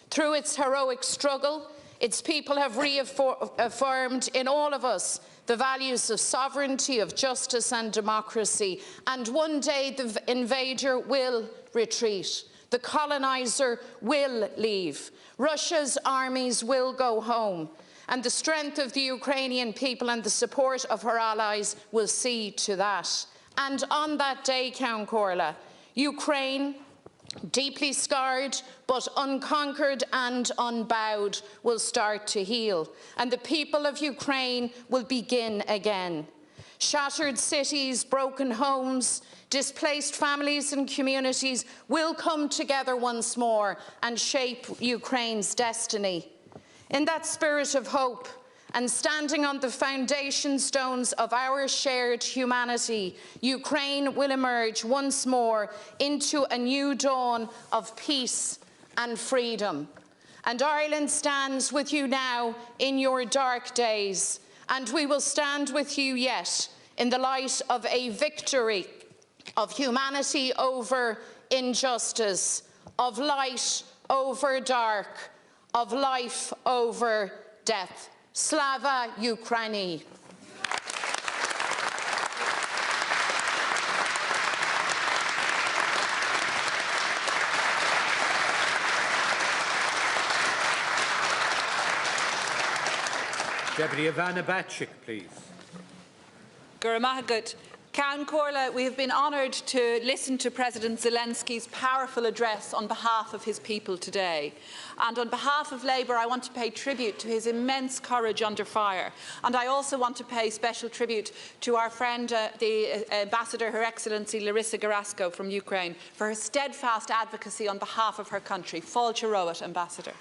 Through its heroic struggle, its people have reaffirmed in all of us the values of sovereignty, of justice and democracy. And one day the invader will retreat. The colonizer will leave. Russia's armies will go home. And the strength of the Ukrainian people and the support of her allies will see to that. And on that day, Ceann Comhairle, Ukraine, deeply scarred but unconquered and unbowed, will start to heal, and the people of Ukraine will begin again. Shattered cities, broken homes, displaced families and communities will come together once more and shape Ukraine's destiny. In that spirit of hope, and standing on the foundation stones of our shared humanity, Ukraine will emerge once more into a new dawn of peace and freedom. And Ireland stands with you now in your dark days, and we will stand with you yet in the light of a victory of humanity over injustice, of light over dark, of life over death. Slava Ukraini. Deputy Ivana Bacik, please. Guramahagut. Ceann Comhairle, we have been honoured to listen to President Zelenskyy's powerful address on behalf of his people today. And on behalf of Labour, I want to pay tribute to his immense courage under fire. And I also want to pay special tribute to our friend, the Ambassador, Her Excellency Larissa Garasko from Ukraine, for her steadfast advocacy on behalf of her country. Fáilte Róit, Ambassador.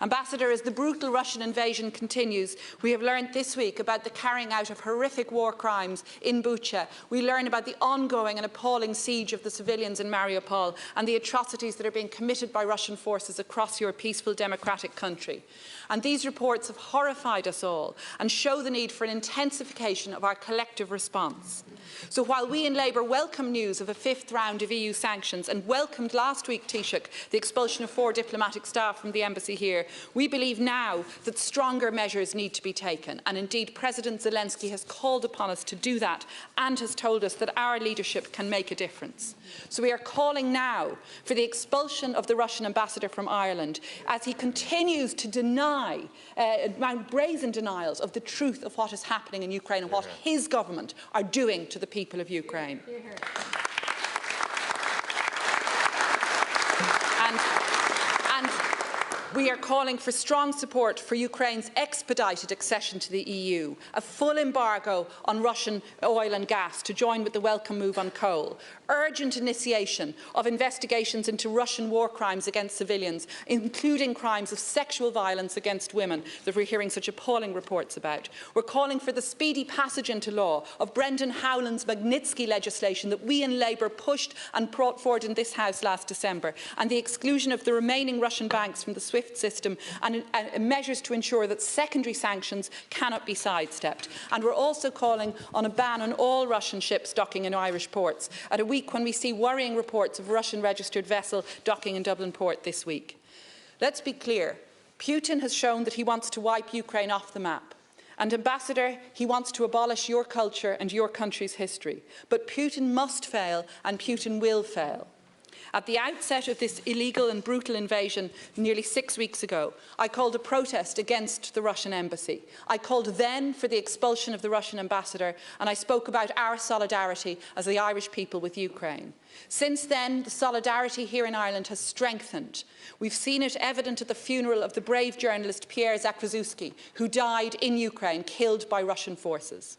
Ambassador, as the brutal Russian invasion continues, we have learned this week about the carrying out of horrific war crimes in Bucha. We learn about the ongoing and appalling siege of the civilians in Mariupol and the atrocities that are being committed by Russian forces across your peaceful democratic country. And these reports have horrified us all and show the need for an intensification of our collective response. So while we in Labour welcome news of a 5th round of EU sanctions and welcomed last week, Taoiseach, the expulsion of 4 diplomatic staff from the embassy here, we believe now that stronger measures need to be taken. And indeed, President Zelensky has called upon us to do that and has told us that our leadership can make a difference. So we are calling now for the expulsion of the Russian ambassador from Ireland as he continues to deny, mount brazen denials of the truth of what is happening in Ukraine and what his government are doing to the people of Ukraine. And We are calling for strong support for Ukraine's expedited accession to the EU, a full embargo on Russian oil and gas to join with the welcome move on coal, urgent initiation of investigations into Russian war crimes against civilians, including crimes of sexual violence against women that we're hearing such appalling reports about. We're calling for the speedy passage into law of Brendan Howland's Magnitsky legislation that we in Labour pushed and brought forward in this House last December, and the exclusion of the remaining Russian banks from the SWIFT system, and measures to ensure that secondary sanctions cannot be sidestepped. And we're also calling on a ban on all Russian ships docking in Irish ports at a week when we see worrying reports of a Russian-registered vessel docking in Dublin port this week. Let's be clear. Putin has shown that he wants to wipe Ukraine off the map. And Ambassador, he wants to abolish your culture and your country's history. But Putin must fail, and Putin will fail. At the outset of this illegal and brutal invasion nearly 6 weeks ago, I called a protest against the Russian embassy. I called then for the expulsion of the Russian ambassador, and I spoke about our solidarity as the Irish people with Ukraine. Since then, the solidarity here in Ireland has strengthened. We've seen it evident at the funeral of the brave journalist Pierre Zakrzewski, who died in Ukraine, killed by Russian forces.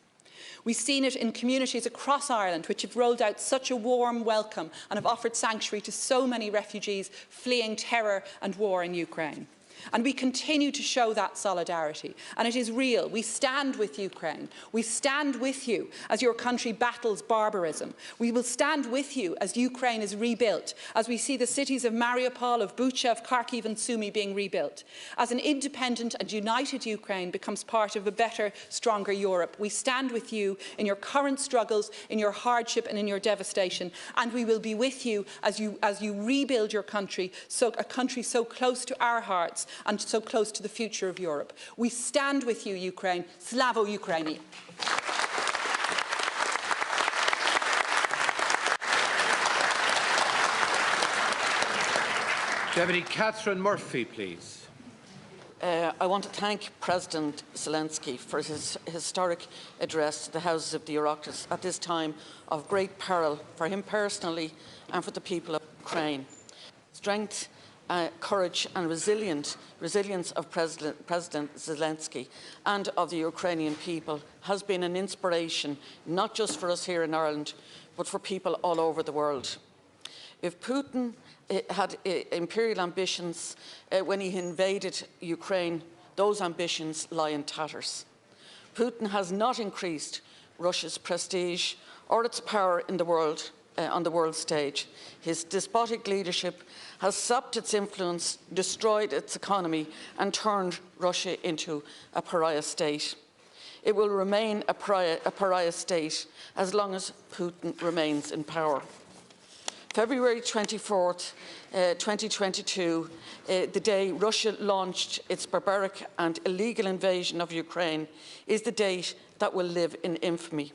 We've seen it in communities across Ireland which have rolled out such a warm welcome and have offered sanctuary to so many refugees fleeing terror and war in Ukraine. And we continue to show that solidarity. And it is real. We stand with Ukraine. We stand with you as your country battles barbarism. We will stand with you as Ukraine is rebuilt, as we see the cities of Mariupol, of Bucha, of Kharkiv and Sumy being rebuilt. As an independent and united Ukraine becomes part of a better, stronger Europe. We stand with you in your current struggles, in your hardship and in your devastation. And we will be with you as you rebuild your country, a country so close to our hearts and so close to the future of Europe. We stand with you, Ukraine. Slavo Ukraini. Deputy Catherine Murphy, please. I want to thank President Zelensky for his historic address to the Houses of the Oireachtas at this time of great peril for him personally and for the people of Ukraine. Strength, courage and resilience of President Zelensky and of the Ukrainian people has been an inspiration, not just for us here in Ireland, but for people all over the world. If Putin had imperial ambitions when he invaded Ukraine, those ambitions lie in tatters. Putin has not increased Russia's prestige or its power in the world, on the world stage. His despotic leadership has sapped its influence, destroyed its economy and turned Russia into a pariah state. It will remain a pariah state as long as Putin remains in power. February 24th, 2022, the day Russia launched its barbaric and illegal invasion of Ukraine, is the date that will live in infamy.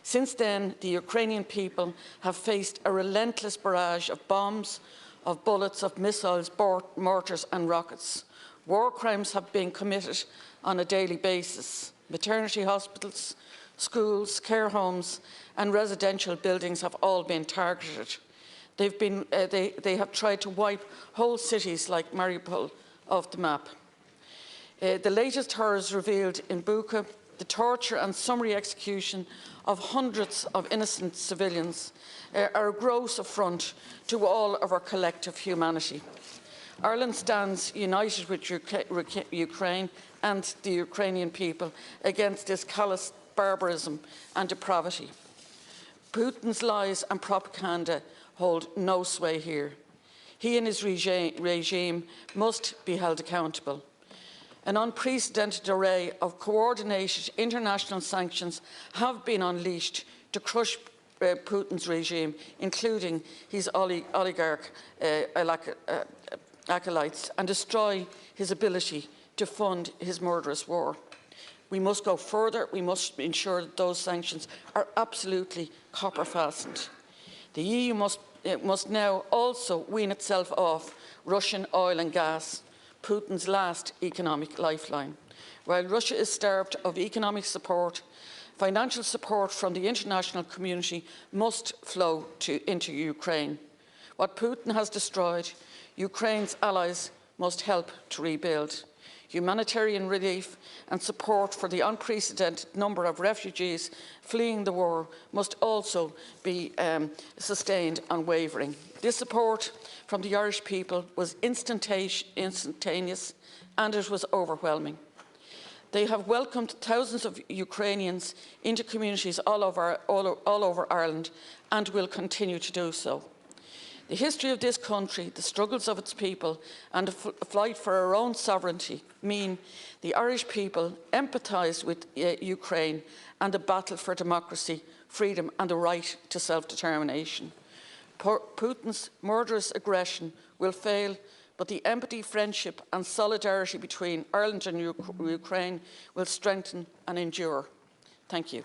Since then, the Ukrainian people have faced a relentless barrage of bombs, of bullets, of missiles, mortars and rockets. War crimes have been committed on a daily basis. Maternity hospitals, schools, care homes and residential buildings have all been targeted. They have tried to wipe whole cities like Mariupol off the map. The latest horrors revealed in Bucha, the torture and summary execution of hundreds of innocent civilians, are a gross affront to all of our collective humanity. Ireland stands united with Ukraine and the Ukrainian people against this callous barbarism and depravity. Putin's lies and propaganda hold no sway here. He and his regime must be held accountable. An unprecedented array of coordinated international sanctions have been unleashed to crush Putin's regime, including his oligarch acolytes, and destroy his ability to fund his murderous war. We must go further. We must ensure that those sanctions are absolutely copper-fastened. The EU must now also wean itself off Russian oil and gas, Putin's last economic lifeline. While Russia is starved of economic support, financial support from the international community must flow into Ukraine. What Putin has destroyed, Ukraine's allies must help to rebuild. Humanitarian relief and support for the unprecedented number of refugees fleeing the war must also be sustained unwavering. This support from the Irish people was instantaneous and it was overwhelming. They have welcomed thousands of Ukrainians into communities all over Ireland and will continue to do so. The history of this country, the struggles of its people and the fight for our own sovereignty mean the Irish people empathise with Ukraine and the battle for democracy, freedom and the right to self-determination. Putin's murderous aggression will fail, but the empathy, friendship and solidarity between Ireland and Ukraine will strengthen and endure. Thank you.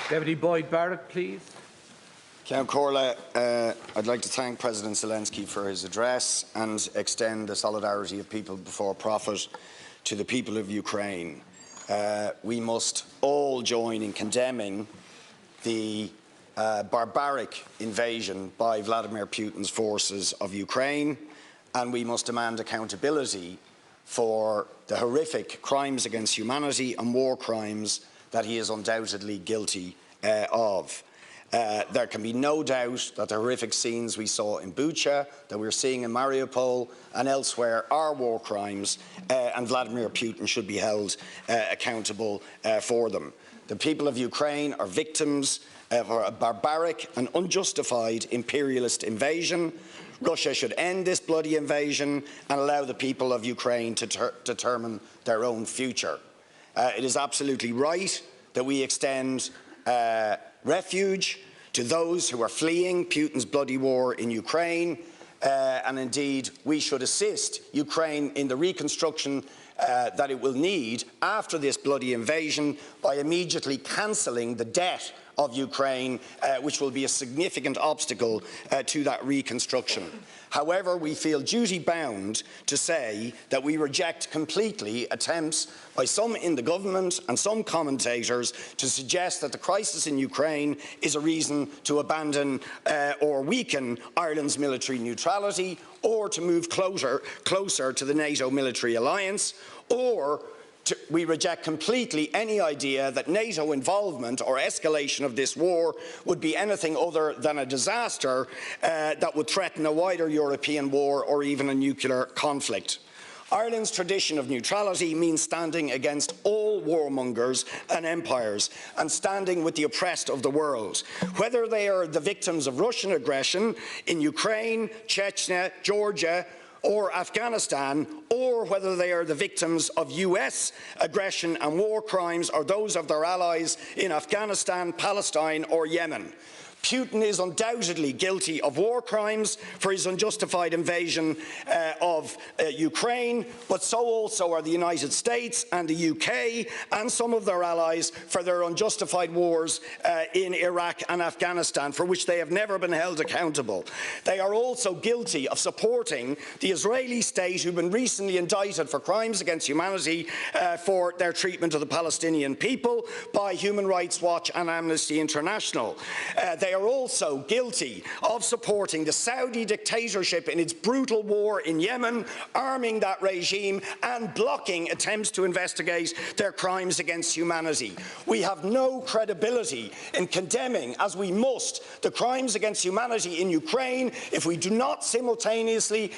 Deputy Boyd Barrett, please. Count Corla, I'd like to thank President Zelensky for his address and extend the solidarity of people before profit to the people of Ukraine. We must all join in condemning the barbaric invasion by Vladimir Putin's forces of Ukraine, and we must demand accountability for the horrific crimes against humanity and war crimes that he is undoubtedly guilty of. There can be no doubt that the horrific scenes we saw in Bucha, that we're seeing in Mariupol and elsewhere are war crimes, and Vladimir Putin should be held accountable for them. The people of Ukraine are victims of a barbaric and unjustified imperialist invasion. Russia should end this bloody invasion and allow the people of Ukraine to determine their own future. It is absolutely right that we extend refuge to those who are fleeing Putin's bloody war in Ukraine, and indeed we should assist Ukraine in the reconstruction that it will need after this bloody invasion by immediately cancelling the debt of Ukraine, which will be a significant obstacle to that reconstruction. However, we feel duty-bound to say that we reject completely attempts by some in the government and some commentators to suggest that the crisis in Ukraine is a reason to abandon or weaken Ireland's military neutrality, or to move closer to the NATO military alliance, or we reject completely any idea that NATO involvement or escalation of this war would be anything other than a disaster that would threaten a wider European war or even a nuclear conflict. Ireland's tradition of neutrality means standing against all warmongers and empires and standing with the oppressed of the world, whether they are the victims of Russian aggression in Ukraine, Chechnya, Georgia, or Afghanistan, or whether they are the victims of US aggression and war crimes or those of their allies in Afghanistan, Palestine or Yemen. Putin is undoubtedly guilty of war crimes for his unjustified invasion of Ukraine, but so also are the United States and the UK and some of their allies for their unjustified wars in Iraq and Afghanistan, for which they have never been held accountable. They are also guilty of supporting the Israeli state, who've been recently indicted for crimes against humanity for their treatment of the Palestinian people by Human Rights Watch and Amnesty International. They are also guilty of supporting the Saudi dictatorship in its brutal war in Yemen, arming that regime and blocking attempts to investigate their crimes against humanity. We have no credibility in condemning, as we must, the crimes against humanity in Ukraine if we do not simultaneously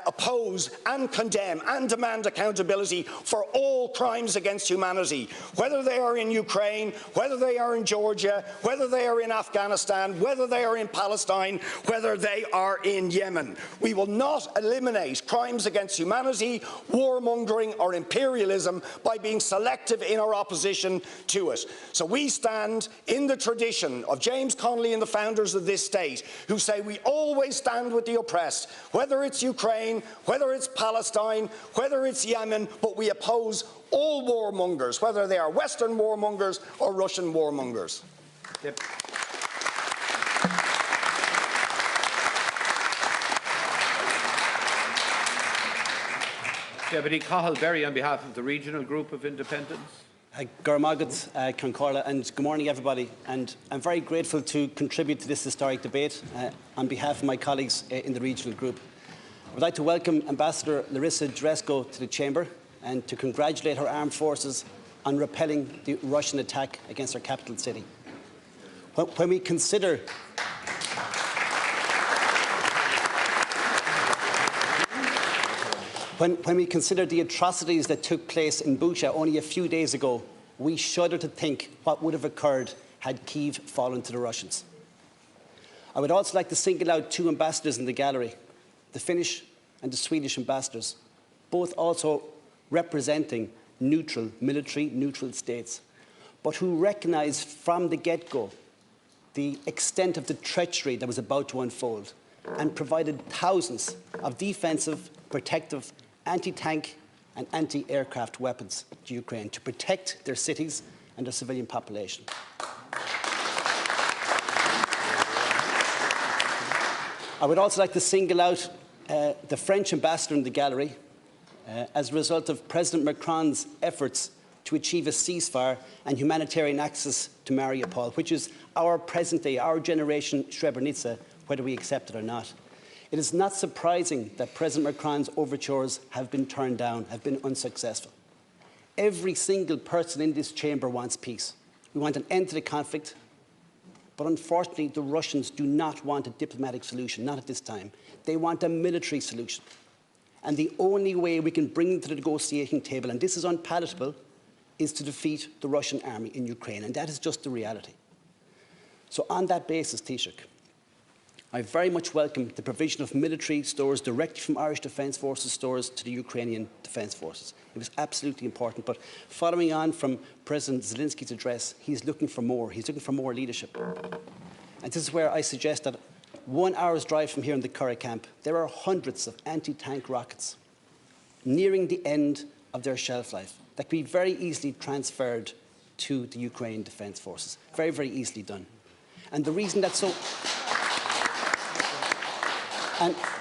oppose and condemn and demand accountability for all crimes against humanity, whether they are in Ukraine, whether they are in Georgia, whether they are in Afghanistan, whether they are in Palestine, whether they are in Yemen. We will not eliminate crimes against humanity, warmongering or imperialism by being selective in our opposition to it. So we stand in the tradition of James Connolly and the founders of this state, who say we always stand with the oppressed, whether it's Ukraine, whether it's Palestine, whether it's Yemen, but we oppose all warmongers, whether they are Western warmongers or Russian warmongers. Yep. Deputy Cathal Berry on behalf of the Regional Group of Independents. Gurmagat, Concorla, and good morning, everybody. And I'm very grateful to contribute to this historic debate on behalf of my colleagues in the regional group. I would like to welcome Ambassador Larisa Dresko to the Chamber and to congratulate her armed forces on repelling the Russian attack against our capital city. When we consider When we consider the atrocities that took place in Bucha only a few days ago, we shudder to think what would have occurred had Kyiv fallen to the Russians. I would also like to single out two ambassadors in the gallery, the Finnish and the Swedish ambassadors, both also representing neutral, military-neutral states, but who recognised from the get-go the extent of the treachery that was about to unfold and provided thousands of defensive, protective, anti-tank and anti-aircraft weapons to Ukraine to protect their cities and their civilian population. I would also like to single out the French ambassador in the gallery as a result of President Macron's efforts to achieve a ceasefire and humanitarian access to Mariupol, which is our present day, our generation Srebrenica, whether we accept it or not. It is not surprising that President Macron's overtures have been turned down, have been unsuccessful. Every single person in this chamber wants peace. We want an end to the conflict, but unfortunately the Russians do not want a diplomatic solution, not at this time. They want a military solution. And the only way we can bring them to the negotiating table, and this is unpalatable, is to defeat the Russian army in Ukraine, and that is just the reality. So on that basis, Taoiseach, I very much welcome the provision of military stores directly from Irish Defence Forces stores to the Ukrainian Defence Forces. It was absolutely important. But following on from President Zelenskyy's address, he's looking for more. He's looking for more leadership. And this is where I suggest that 1 hour's drive from here in the Curragh camp, there are hundreds of anti-tank rockets nearing the end of their shelf life that can be very easily transferred to the Ukrainian Defence Forces. Very, very easily done. And the reason that's so...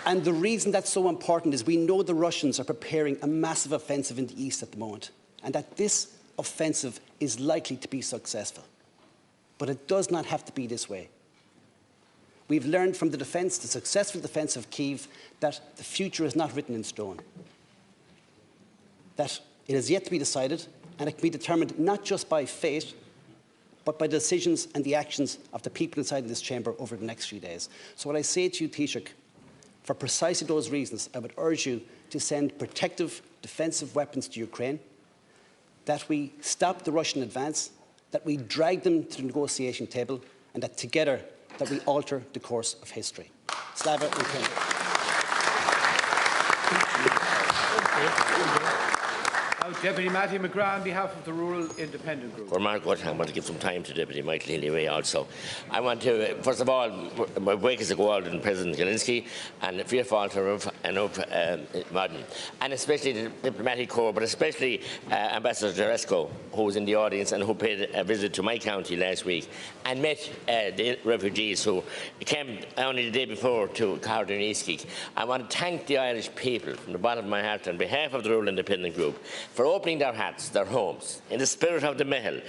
And the reason that's so important is we know the Russians are preparing a massive offensive in the east at the moment, and that this offensive is likely to be successful. But it does not have to be this way. We've learned from the successful defence of Kyiv, that the future is not written in stone. That it is yet to be decided, and it can be determined not just by fate, but by the decisions and the actions of the people inside this chamber over the next few days. So what I say to you, Taoiseach, for precisely those reasons, I would urge you to send protective, defensive weapons to Ukraine, that we stop the Russian advance, that we drag them to the negotiation table, and that together that we alter the course of history. Slava Ukraine. Deputy Matthew McGrath on behalf of the Rural Independent Group. I want to give some time to Deputy Michael Healy also. I want to, first of all, my wake is a go out in President Zelenskiy and Fear Falter of Martin, and especially the diplomatic corps, but especially Ambassador Dresko, who was in the audience and who paid a visit to my county last week and met the refugees who came only the day before to Cardineskey. I want to thank the Irish people from the bottom of my heart on behalf of the Rural Independent Group for opening their hearts, their homes, in the spirit of the Mehel,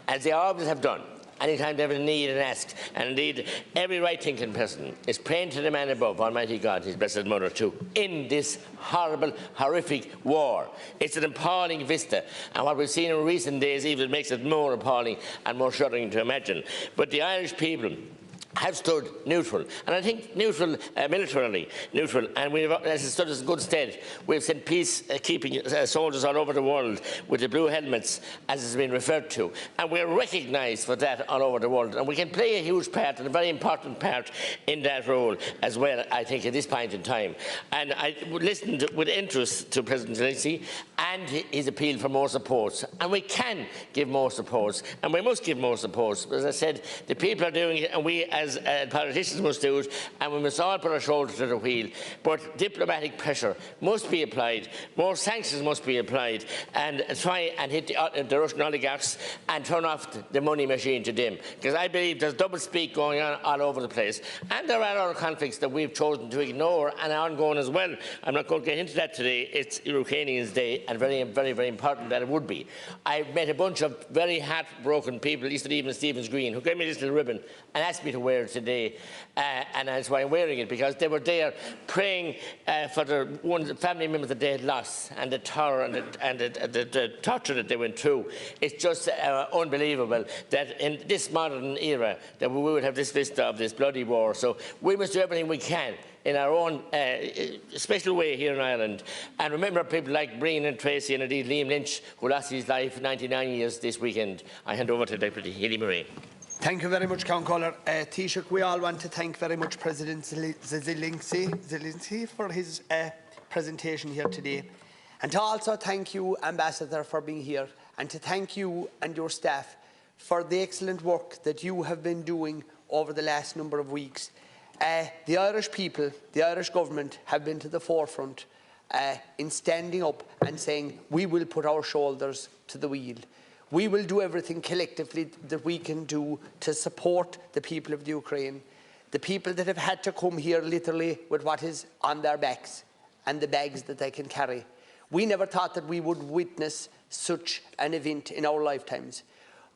as they always have done, anytime they have a need and ask. And indeed, every right-thinking person is praying to the man above, Almighty God, His Blessed Mother too, in this horrible, horrific war. It's an appalling vista, and what we've seen in recent days even makes it more appalling and more shuddering to imagine. But the Irish people have stood neutral, and I think neutral, militarily neutral, and we've stood as good stead. We've sent peacekeeping soldiers all over the world with the blue helmets, as has been referred to, and we're recognised for that all over the world, and we can play a huge part and a very important part in that role as well, I think, at this point in time. And I listened with interest to President Zelenskiy and his appeal for more support, and we can give more support, and we must give more support. As I said, the people are doing it, and we as as politicians must do it, and we must all put our shoulder to the wheel. But diplomatic pressure must be applied, more sanctions must be applied, and try and hit the Russian oligarchs and turn off the money machine to them. Because I believe there's double-speak going on all over the place. And there are other conflicts that we've chosen to ignore and are ongoing as well. I'm not going to get into that today. It's Ukrainians' Day, and very, very, very important that it would be. I met a bunch of very heartbroken people, yesterday even Stephen's Green, who gave me this little ribbon and asked me to wear it today. And that's why I'm wearing it, because they were there praying for the family members that they had lost, and the terror and the torture that they went through. It's just unbelievable that in this modern era that we would have this vista of this bloody war. So we must do everything we can in our own special way here in Ireland. And remember people like Breen and Tracy and indeed Liam Lynch, who lost his life 99 years this weekend. I hand over to Deputy Healy Murray. Thank you very much, Count Caller. Taoiseach, we all want to thank very much President Zelenskiy for his presentation here today. And to also thank you, Ambassador, for being here, and to thank you and your staff for the excellent work that you have been doing over the last number of weeks. The Irish people, the Irish government have been to the forefront in standing up and saying we will put our shoulders to the wheel. We will do everything collectively that we can do to support the people of the Ukraine, the people that have had to come here literally with what is on their backs and the bags that they can carry. We never thought that we would witness such an event in our lifetimes.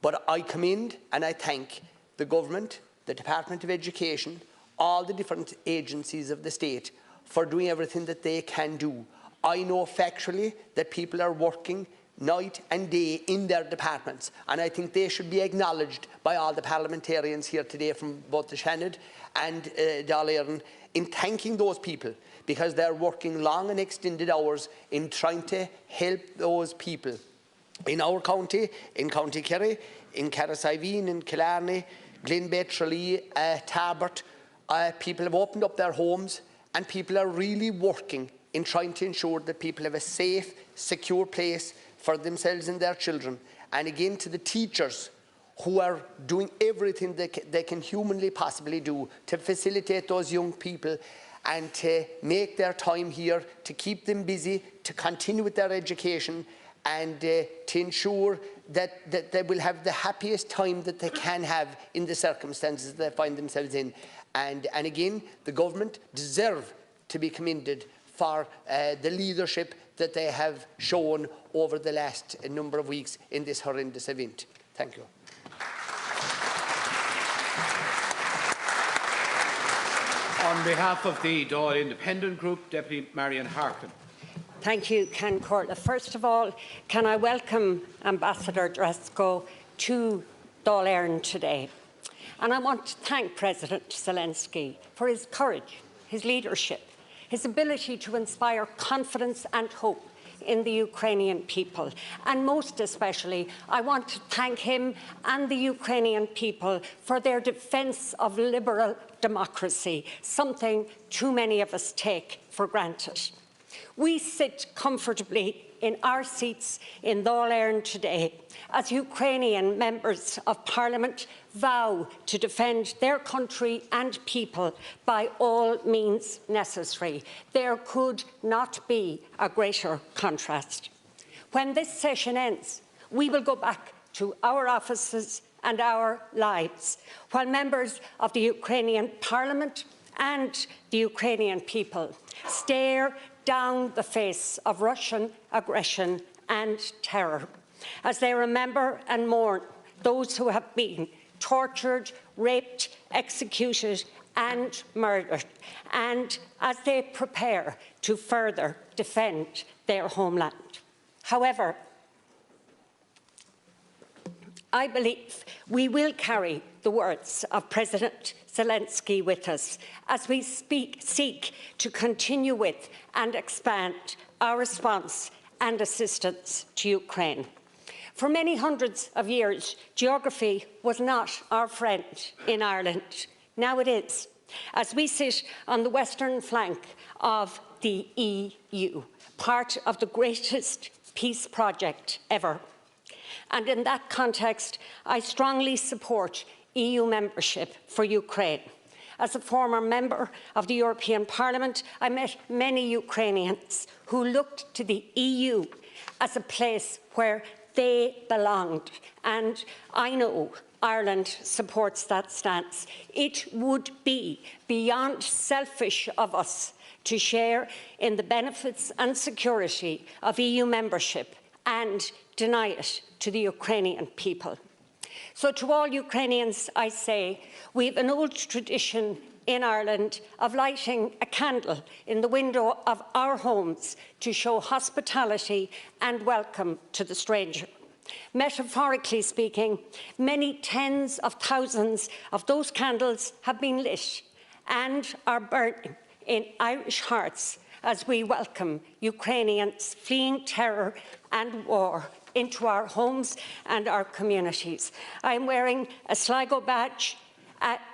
But I commend and I thank the government, the Department of Education, all the different agencies of the state for doing everything that they can do. I know factually that people are working night and day in their departments, and I think they should be acknowledged by all the parliamentarians here today from both the Shannon and Dáil Éireann in thanking those people, because they're working long and extended hours in trying to help those people in our county, in County Kerry, in Carrickfinn, in Killarney, Glenbeigh, Tralee, Tarbert. People have opened up their homes, and people are really working in trying to ensure that people have a safe, secure place for themselves and their children. And again, to the teachers who are doing everything they can humanly possibly do to facilitate those young people and to make their time here, to keep them busy, to continue with their education, and to ensure that they will have the happiest time that they can have in the circumstances they find themselves in. And again, the government deserve to be commended for the leadership that they have shown over the last number of weeks in this horrendous event. Thank you. On behalf of the Dáil Independent Group, Deputy Marion Harkin. Thank you, Can Corla. First of all, can I welcome Ambassador Dresko to Dáil Éireann today. And I want to thank President Zelensky for his courage, his leadership, his ability to inspire confidence and hope in the Ukrainian people. And most especially, I want to thank him and the Ukrainian people for their defence of liberal democracy, something too many of us take for granted. We sit comfortably in our seats in Dáil Éireann today as Ukrainian members of Parliament vow to defend their country and people by all means necessary. There could not be a greater contrast. When this session ends, we will go back to our offices and our lives, while members of the Ukrainian Parliament and the Ukrainian people stare down the face of Russian aggression and terror, as they remember and mourn those who have been tortured, raped, executed and murdered, and as they prepare to further defend their homeland. However, I believe we will carry the words of President Zelensky with us as we seek to continue with and expand our response and assistance to Ukraine. For many hundreds of years, geography was not our friend in Ireland. Now it is, as we sit on the western flank of the EU, part of the greatest peace project ever. And in that context, I strongly support EU membership for Ukraine. As a former member of the European Parliament, I met many Ukrainians who looked to the EU as a place where they belonged, and I know Ireland supports that stance. It would be beyond selfish of us to share in the benefits and security of EU membership and deny it to the Ukrainian people. So to all Ukrainians, I say, we have an old tradition in Ireland of lighting a candle in the window of our homes to show hospitality and welcome to the stranger. Metaphorically speaking, many tens of thousands of those candles have been lit and are burning in Irish hearts as we welcome Ukrainians fleeing terror and war into our homes and our communities. I am wearing a Sligo badge,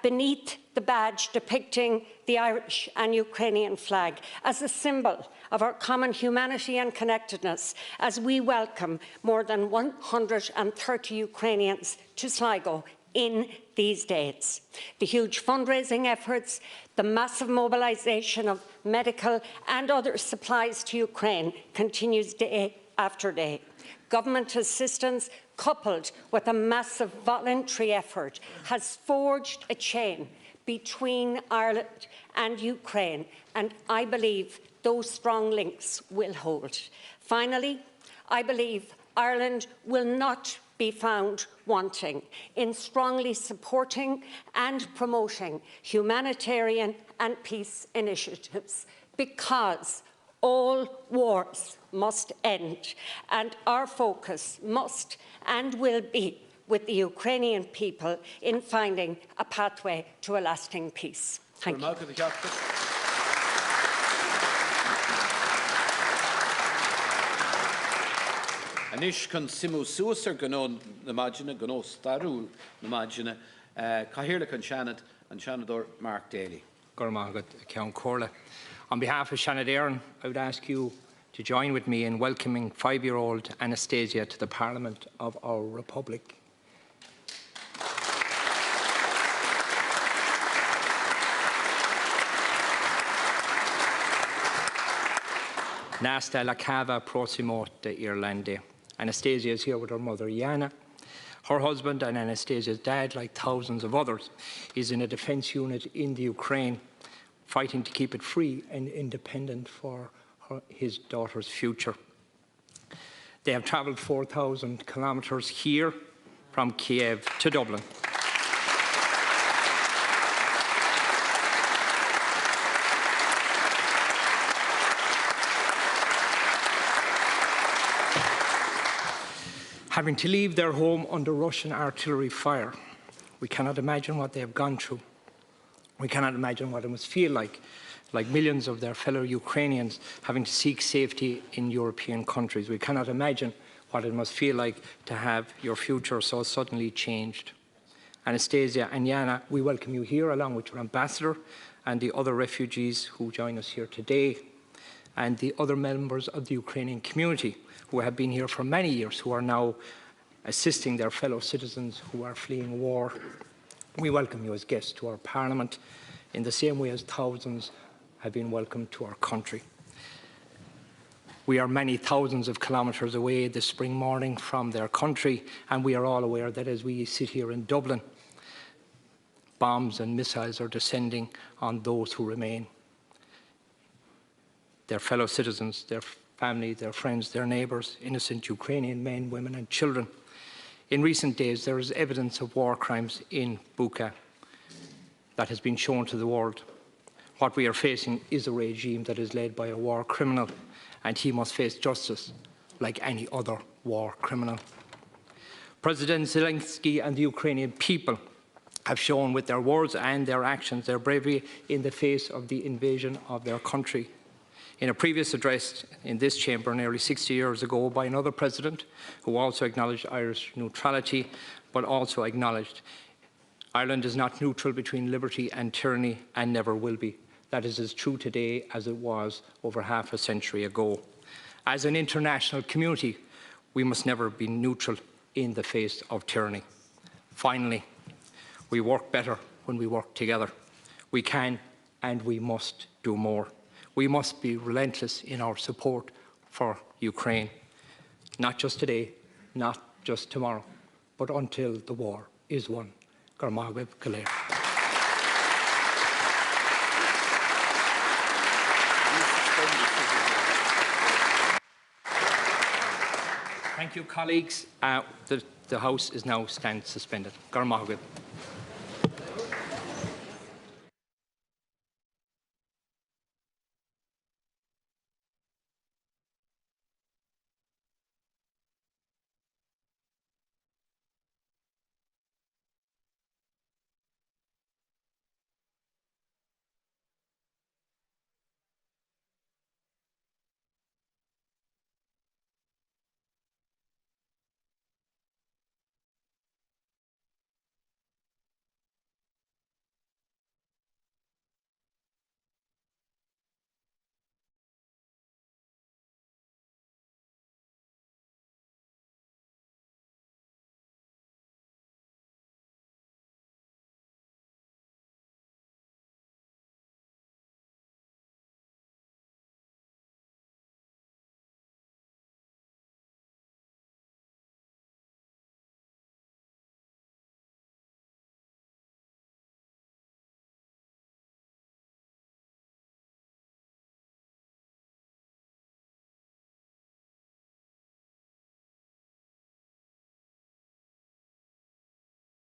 beneath the badge depicting the Irish and Ukrainian flag as a symbol of our common humanity and connectedness as we welcome more than 130 Ukrainians to Sligo in these days. The huge fundraising efforts, the massive mobilisation of medical and other supplies to Ukraine continues day after day. Government assistance, coupled with a massive voluntary effort, has forged a chain between Ireland and Ukraine, and I believe those strong links will hold. Finally, I believe Ireland will not be found wanting in strongly supporting and promoting humanitarian and peace initiatives, because all wars must end, and our focus must and will be with the Ukrainian people in finding a pathway to a lasting peace. Thank you. Anish kan simu suasar ganon namajina ganon starul namajina kahirla kan Shanad and Shanador Mark Daly. Gormagat Count Corla. On behalf of Shanad Éireann, I would ask you to join with me in welcoming 5-year-old Anastasia to the Parliament of our Republic. Nasta la cava proximo de Irlande. Anastasia is here with her mother, Yana. Her husband and Anastasia's dad, like thousands of others, is in a defence unit in the Ukraine, fighting to keep it free and independent for his daughter's future. They have travelled 4,000 kilometres here from Kiev to Dublin. Having to leave their home under Russian artillery fire, we cannot imagine what they have gone through. We cannot imagine what it must feel like millions of their fellow Ukrainians having to seek safety in European countries. We cannot imagine what it must feel like to have your future so suddenly changed. Anastasia and Yana, we welcome you here along with your ambassador and the other refugees who join us here today, and the other members of the Ukrainian community who have been here for many years, who are now assisting their fellow citizens who are fleeing war. We welcome you as guests to our Parliament in the same way as thousands have been welcomed to our country. We are many thousands of kilometres away this spring morning from their country, and we are all aware that as we sit here in Dublin, bombs and missiles are descending on those who remain. Their fellow citizens, their family, their friends, their neighbours, innocent Ukrainian men, women and children. In recent days, there is evidence of war crimes in Bucha that has been shown to the world. What we are facing is a regime that is led by a war criminal, and he must face justice like any other war criminal. President Zelensky and the Ukrainian people have shown with their words and their actions their bravery in the face of the invasion of their country. In a previous address in this chamber nearly 60 years ago by another president who also acknowledged Irish neutrality, but also acknowledged Ireland is not neutral between liberty and tyranny and never will be. That is as true today as it was over half a century ago. As an international community, we must never be neutral in the face of tyranny. Finally, We work better when we work together. We can and we must do more. We must be relentless in our support for Ukraine, not just today, not just tomorrow, but until the war is won. Garmagweb Galer. Thank you, colleagues. The House is now stand suspended. Garmagweb.